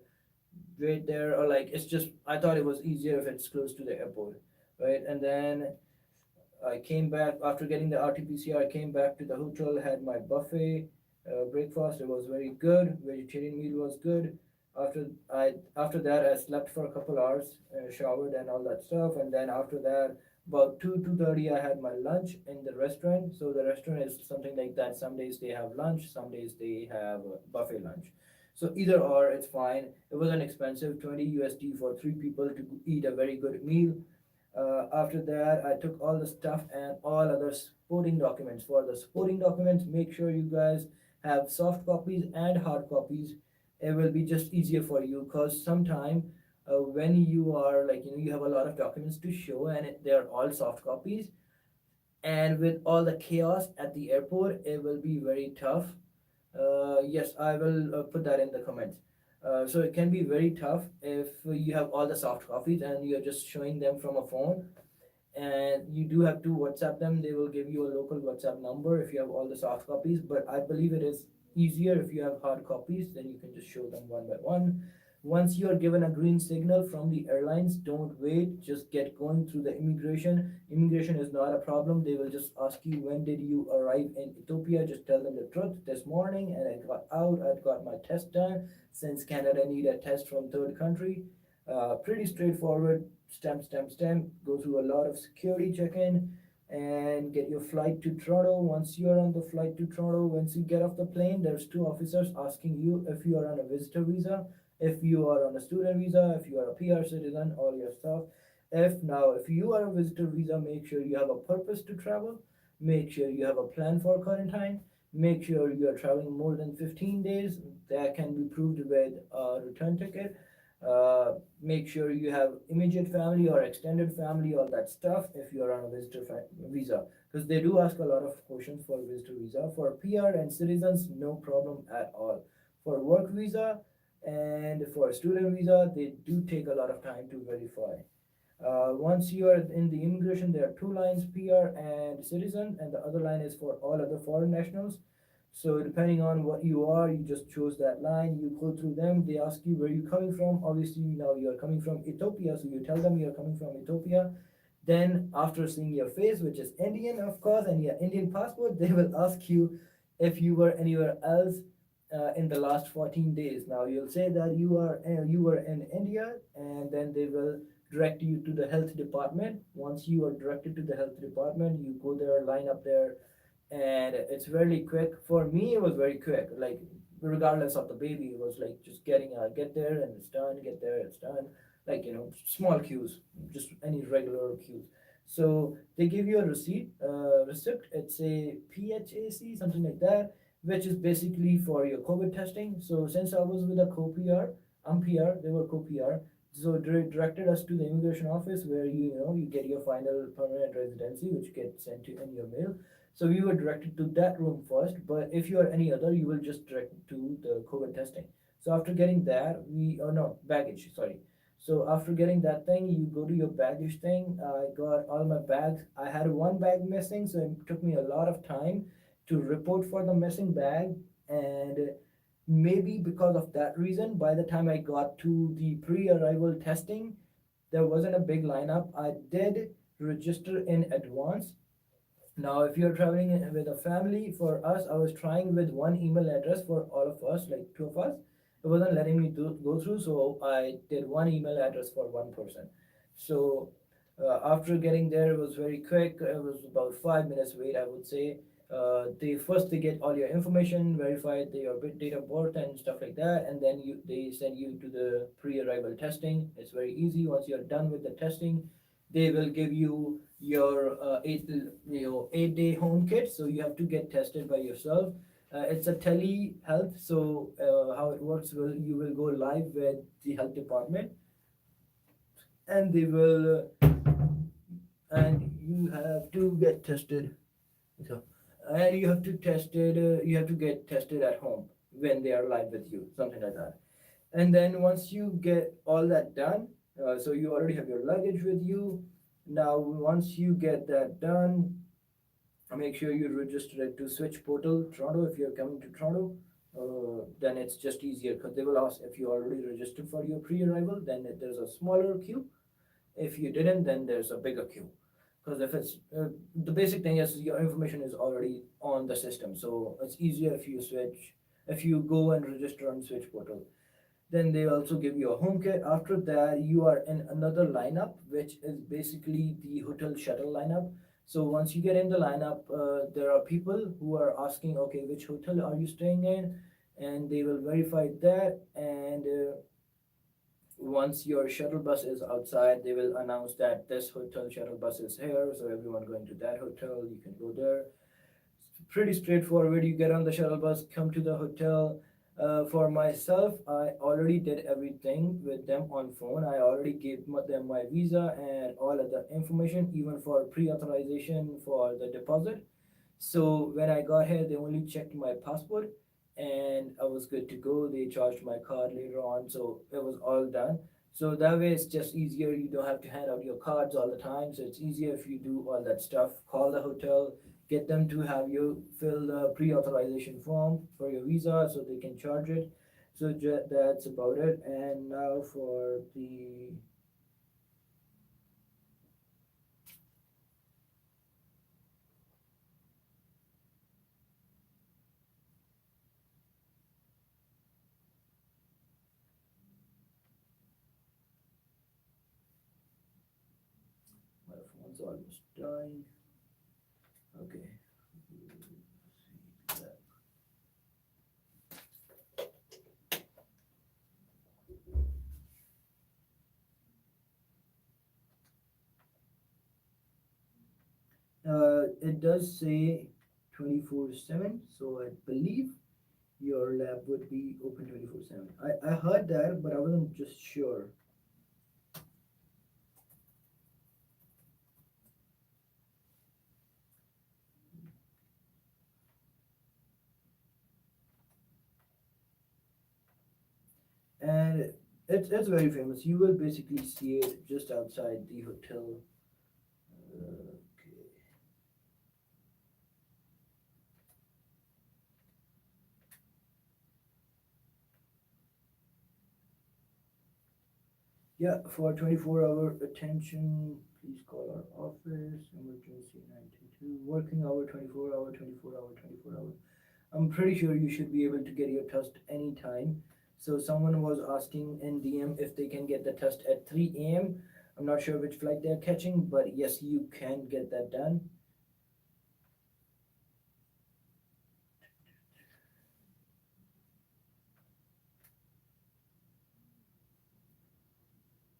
wait there, or like it's just. I thought it was easier if it's close to the airport, right? And then I came back after getting the RT-PCR. I came back to the hotel, had my buffet breakfast. It was very good. Vegetarian meal was good. After that, I slept for a couple hours, showered and all that stuff, and then after that, about 2:30, I had my lunch in the restaurant. So the restaurant is something like that. Some days they have lunch, some days they have buffet lunch. So either or, it's fine. It wasn't expensive, 20 USD for three people to eat a very good meal. After that, I took all the stuff and all other supporting documents. For the supporting documents, make sure you guys have soft copies and hard copies. It will be just easier for you, because sometime when you are like you have a lot of documents to show and they're all soft copies, and with all the chaos at the airport, it will be very tough. Yes, I will put that in the comments. So it can be very tough if you have all the soft copies and you're just showing them from a phone, and you do have to WhatsApp them. They will give you a local WhatsApp number if you have all the soft copies. But I believe it is easier if you have hard copies, then you can just show them one by one. Once you are given a green signal from the airlines, don't wait. Just get going through the immigration. Immigration is not a problem. They will just ask you when did you arrive in Ethiopia. Just tell them the truth. This morning, and I got out. I got my test done. Since Canada need a test from third country, pretty straightforward. Stamp, stamp, stamp. Go through a lot of security check-in and get your flight to Toronto. Once you're on the flight to Toronto, once you get off the plane, there's two officers asking you if you are on a visitor visa, if you are on a student visa, if you are a PR citizen, all your stuff. If you are a visitor visa, make sure you have a purpose to travel, make sure you have a plan for quarantine, make sure you are traveling more than 15 days. That can be proved with a return ticket. Make sure you have immediate family or extended family, all that stuff, if you are on a visitor visa, because they do ask a lot of questions for visitor visa. For PR and citizens, no problem at all. For work visa and for student visa, they do take a lot of time to verify. Once you are in the immigration, there are two lines: PR and citizen, and the other line is for all other foreign nationals. So depending on what you are, you just chose that line, you go through them, they ask you where you're coming from. Obviously now you're coming from Ethiopia, so you tell them you're coming from Ethiopia. Then after seeing your face, which is Indian of course, and your Indian passport, they will ask you if you were anywhere else in the last 14 days. Now you'll say that you were in India, and then they will direct you to the health department. Once you are directed to the health department, you go there, line up there, and it's really quick. For me, it was very quick. Like regardless of the baby, it was like just get there and it's done. Get there, it's done. Like small queues, just any regular queues. So they give you a receipt. It's a PHAC, something like that, which is basically for your COVID testing. So since I was with a co-PR, I'm PR, they were co-PR. So they directed us to the immigration office where you get your final permanent residency, which gets sent to in your mail. So we were directed to that room first, but if you are any other, you will just direct to the COVID testing. So after getting that, oh no, baggage, sorry. So after getting that thing, you go to your baggage thing. I got all my bags. I had one bag missing, so it took me a lot of time to report for the missing bag. And maybe because of that reason, by the time I got to the pre-arrival testing, there wasn't a big lineup. I did register in advance. Now, if you're traveling with a family, for us, I was trying with one email address for all of us, like two of us. It wasn't letting me go through, so I did one email address for one person. So after getting there, it was very quick. It was about 5 minutes wait, I would say. They get all your information, verify your date of birth and stuff like that, and then they send you to the pre-arrival testing. It's very easy. Once you're done with the testing, they will give you your 8-day home kit, so you have to get tested by yourself. It's a telehealth, so how it works, you will go live with the health department, and they will and you have to get tested. So and you have to you have to get tested at home when they are live with you, something like that. And then once you get all that done, so you already have your luggage with you. Now once you get that done, make sure you register it to Switch Portal Toronto. If you're coming to Toronto, then it's just easier because they will ask if you already registered for your pre-arrival, then there's a smaller queue. If you didn't, then there's a bigger queue. Because if it's the basic thing is your information is already on the system, so it's easier if you go and register on Switch Portal. Then they also give you a home kit. After that, you are in another lineup, which is basically the hotel shuttle lineup. So once you get in the lineup, there are people who are asking, okay, which hotel are you staying in, and they will verify that. And once your shuttle bus is outside, they will announce that this hotel shuttle bus is here. So everyone going to that hotel, you can go there. It's pretty straightforward. You get on the shuttle bus, come to the hotel. For myself, I already did everything with them on phone. I already gave them my visa and all of the information, even for pre-authorization for the deposit. So when I got here, they only checked my passport, and I was good to go. They charged my card later on, so it was all done. So that way it's just easier. You don't have to hand out your cards all the time. So it's easier if you do all that stuff. Call the hotel, get them to have you fill the pre-authorization form for your visa so they can charge it. So that's about it. And now for the my phone's almost dying. Okay. It does say 24/7, so I believe your lab would be open 24/7. I heard that, but I wasn't just sure. And it's very famous. You will basically see it just outside the hotel. Okay. Yeah, for 24-hour attention, please call our office, emergency 92, working hour 24-hour, 24-hour, 24-hour. I'm pretty sure you should be able to get your test anytime. So someone was asking in DM if they can get the test at 3 a.m. I'm not sure which flight they're catching, but yes, you can get that done.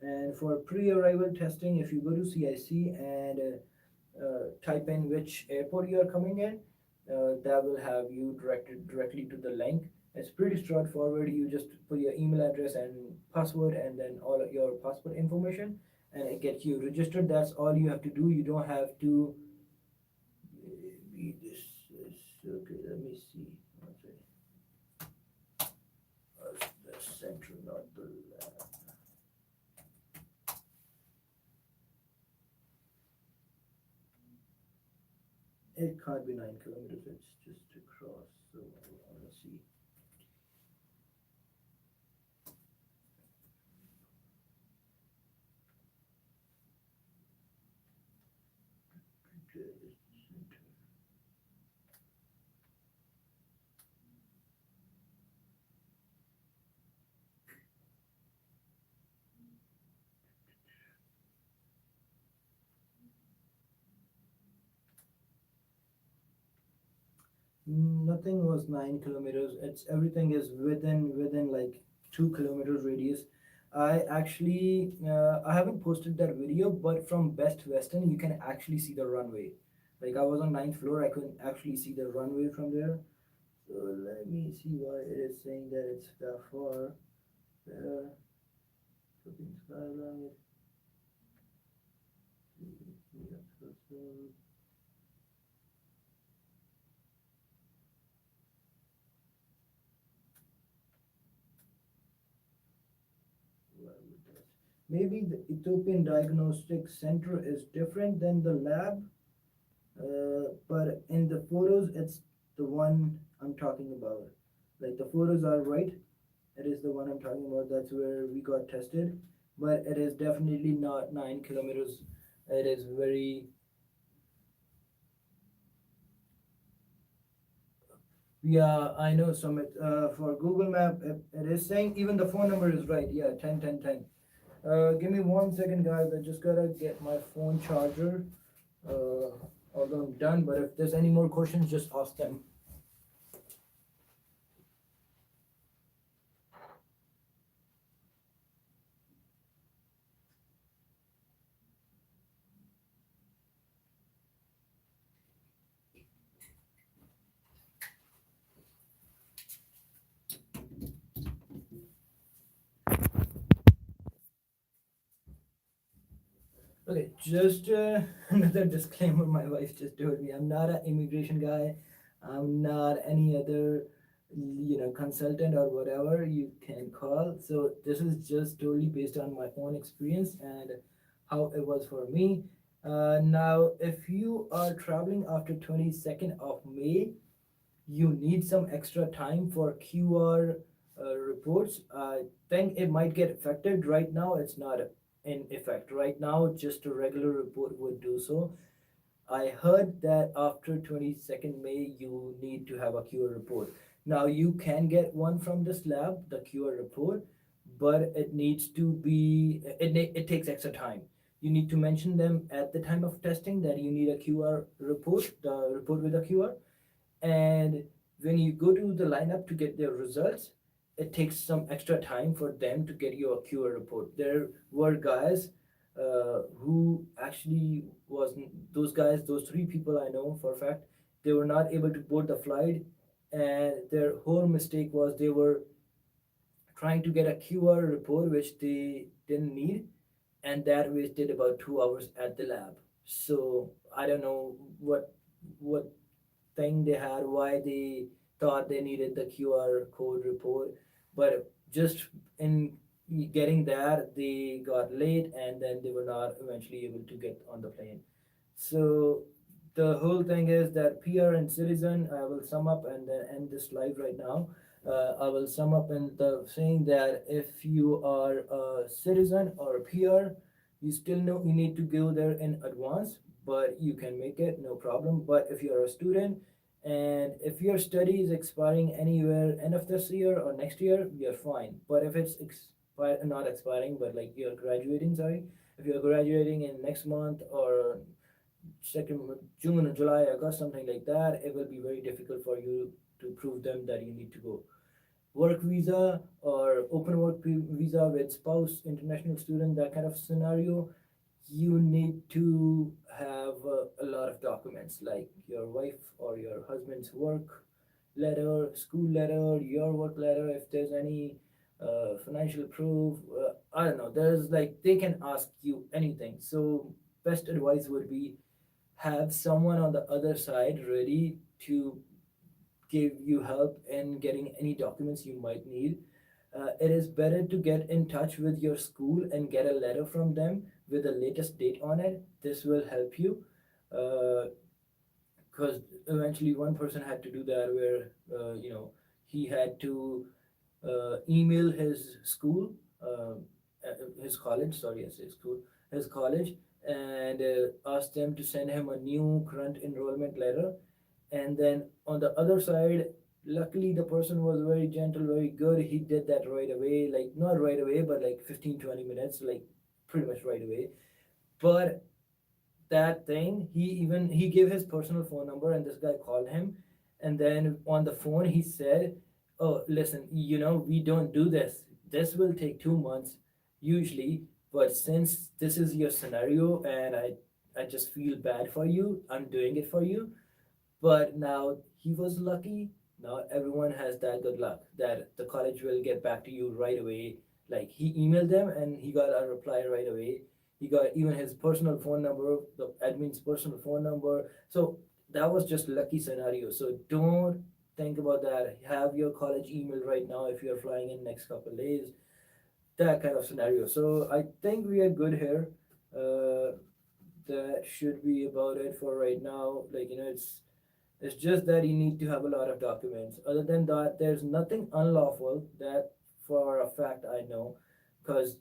And for pre-arrival testing, if you go to CIC and type in which airport you are coming in, that will have you directed directly to the link. It's pretty straightforward. You just put your email address and password and then all of your passport information, and it gets you registered. That's all you have to do. You don't have to read this. Okay, let me see. One second. The center, not the lab. It can't be 9 kilometers. It's just across. So I want to see. Nothing was 9 kilometers. It's everything is within like 2 kilometers radius. I haven't posted that video, but from Best Western you can actually see the runway. Like I was on ninth floor, I couldn't actually see the runway from there. So let me see why it is saying that it's that far. Uh, Philippines Skyline. Maybe the Ethiopian Diagnostic Center is different than the lab, but in the photos, it's the one I'm talking about. Like the photos are right. It is the one I'm talking about. That's where we got tested, but it is definitely not 9 kilometers. It is very. Yeah, I know, Summit. For Google Map, it is saying even the phone number is right. Yeah, 10 10 10. Give me 1 second, guys. I just gotta get my phone charger. Although I'm done, but if there's any more questions, just ask them. Okay, just another disclaimer my wife just told me. I'm not an immigration guy. I'm not any other, consultant or whatever you can call. So this is just totally based on my own experience and how it was for me. Now, if you are traveling after 22nd of May, you need some extra time for QR reports. I think it might get affected. Right now, it's not in effect. Right now, just a regular report would do so. I heard that after 22nd May, you need to have a QR report. Now, you can get one from this lab, the QR report, but it needs to be, it takes extra time. You need to mention them at the time of testing that you need a QR report, the report with a QR, and when you go to the lineup to get their results, it takes some extra time for them to get your QR report. There were guys who actually was those guys, those three people I know for a fact, they were not able to board the flight, and their whole mistake was they were trying to get a QR report which they didn't need, and that wasted about 2 hours at the lab. So I don't know what thing they had, why they thought they needed the QR code report, but just in getting that, they got late and then they were not eventually able to get on the plane. So the whole thing is that PR and citizen, I will sum up and then end this live right now. I will sum up in the saying that if you are a citizen or a PR, you still know you need to go there in advance, but you can make it, no problem. But if you're a student and if your study is expiring anywhere end of this year or next year, you're fine. But if it's not expiring, but like you're graduating, sorry, if you're graduating in next month or second June or July, August, something like that, it will be very difficult for you to prove them that you need to go. Work visa or open work visa with spouse, international student, that kind of scenario, you need to have a lot of documents like your wife or your husband's work letter, school letter, your work letter, if there's any financial proof. I don't know. There's like they can ask you anything. So best advice would be have someone on the other side ready to give you help in getting any documents you might need. It is better to get in touch with your school and get a letter from them with the latest date on it. This will help you because eventually one person had to do that where he had to email his school, his college. Sorry, I say school, his college, and ask them to send him a new current enrollment letter. And then on the other side, luckily the person was very gentle, very good. He did that right away, like not right away, but like 15-20 minutes, like pretty much right away. But that thing, he gave his personal phone number and this guy called him, and then on the phone he said, oh listen, we don't do this. This will take 2 months usually, but since this is your scenario and I just feel bad for you, I'm doing it for you. But now he was lucky. Not everyone has that good luck that the college will get back to you right away. Like he emailed them and he got a reply right away. He got even his personal phone number, the admin's personal phone number. So that was just lucky scenario. So don't think about that. Have your college email right now if you're flying in next couple of days. That kind of scenario. So I think we are good here. Uh, that should be about it for right now. Like it's just that you need to have a lot of documents. Other than that, there's nothing unlawful that for a fact I know, because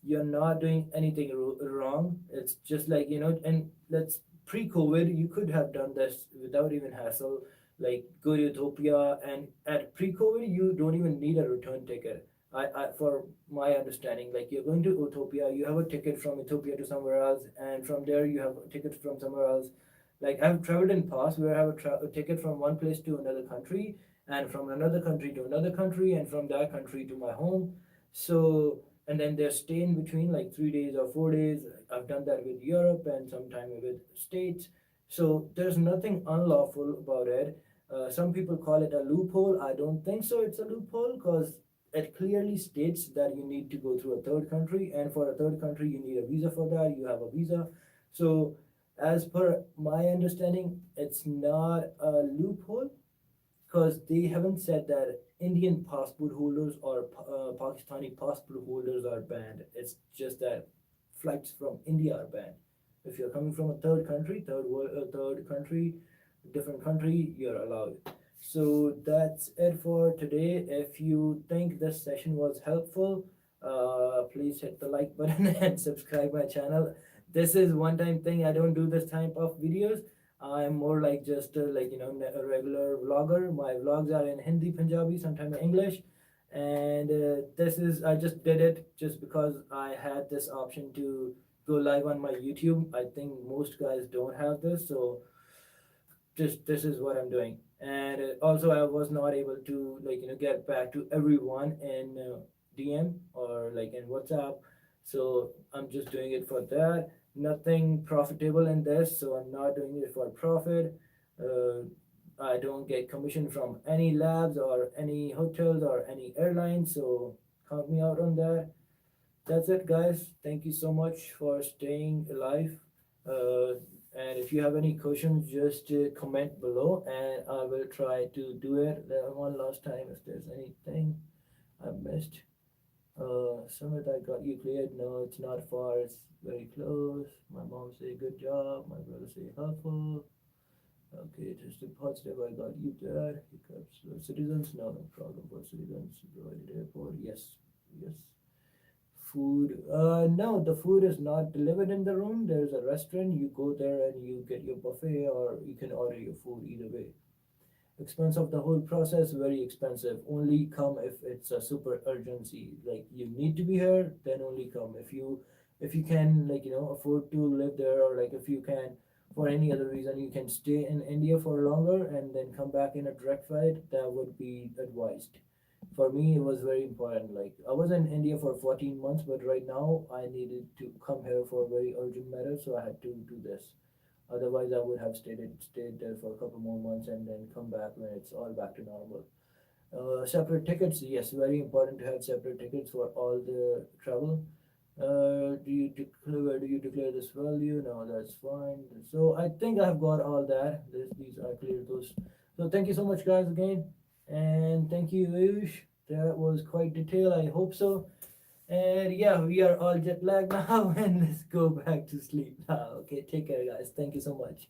you're not doing anything wrong. It's just like, and let's pre-COVID, you could have done this without even hassle. Like go to Ethiopia, and at pre-COVID, you don't even need a return ticket. For my understanding, like you're going to Ethiopia, you have a ticket from Ethiopia to somewhere else, and from there you have a ticket from somewhere else. Like I've traveled in past where I have a ticket from one place to another country, and from another country to another country, and from that country to my home. So and then there's stay in between like 3 days or 4 days. I've done that with Europe and sometime with States. So there's nothing unlawful about it. Some people call it a loophole. I don't think so. It's a loophole because it clearly states that you need to go through a third country, and for a third country you need a visa for that. You have a visa. So as per my understanding, it's not a loophole because they haven't said that Indian passport holders or Pakistani passport holders are banned. It's just that flights from India are banned. If you're coming from a third country, third country, different country, you're allowed. So that's it for today. If you think this session was helpful, please hit the like button and subscribe my channel. This is one time thing. I don't do this type of videos. I'm more like just a regular vlogger. My vlogs are in Hindi, Punjabi, sometimes English, and this is I just did it just because I had this option to go live on my YouTube. I think most guys don't have this, so just this is what I'm doing. And also I was not able to get back to everyone in DM or like in WhatsApp, so I'm just doing it for that. Nothing profitable in this, so I'm not doing it for profit. uh, I don't get commission from any labs or any hotels or any airlines, so count me out on that. That's it, guys. Thank you so much for staying alive. Uh, and if you have any questions, just comment below, and I will try to do it one last time if there's anything I missed. Summit, I got you cleared. No, it's not far. It's very close. My mom say good job. My brother say helpful. Okay, tested positive. I got you there. Hiccups. Citizens, no, no problem for citizens. Provided airport, yes, yes. Food, no, the food is not delivered in the room. There's a restaurant. You go there and you get your buffet, or you can order your food either way. Expense of the whole process very expensive. Only come if it's a super urgency. Like you need to be here, then only come. If you can, like, afford to live there, or like if you can, for any other reason, you can stay in India for longer and then come back in a direct flight, that would be advised. For me, it was very important. Like I was in India for 14 months, but right now I needed to come here for a very urgent matter, so I had to do this. Otherwise, I would have stayed there for a couple more months and then come back when it's all back to normal. Separate tickets, yes, very important to have separate tickets for all the travel. Where do you declare this value? No, that's fine. So I think I've got all that. These I cleared those. So thank you so much, guys, again, and thank you, Ayush. That was quite detailed. I hope so. And yeah, we are all jet lagged now, and let's go back to sleep now. Okay, take care, guys. Thank you so much.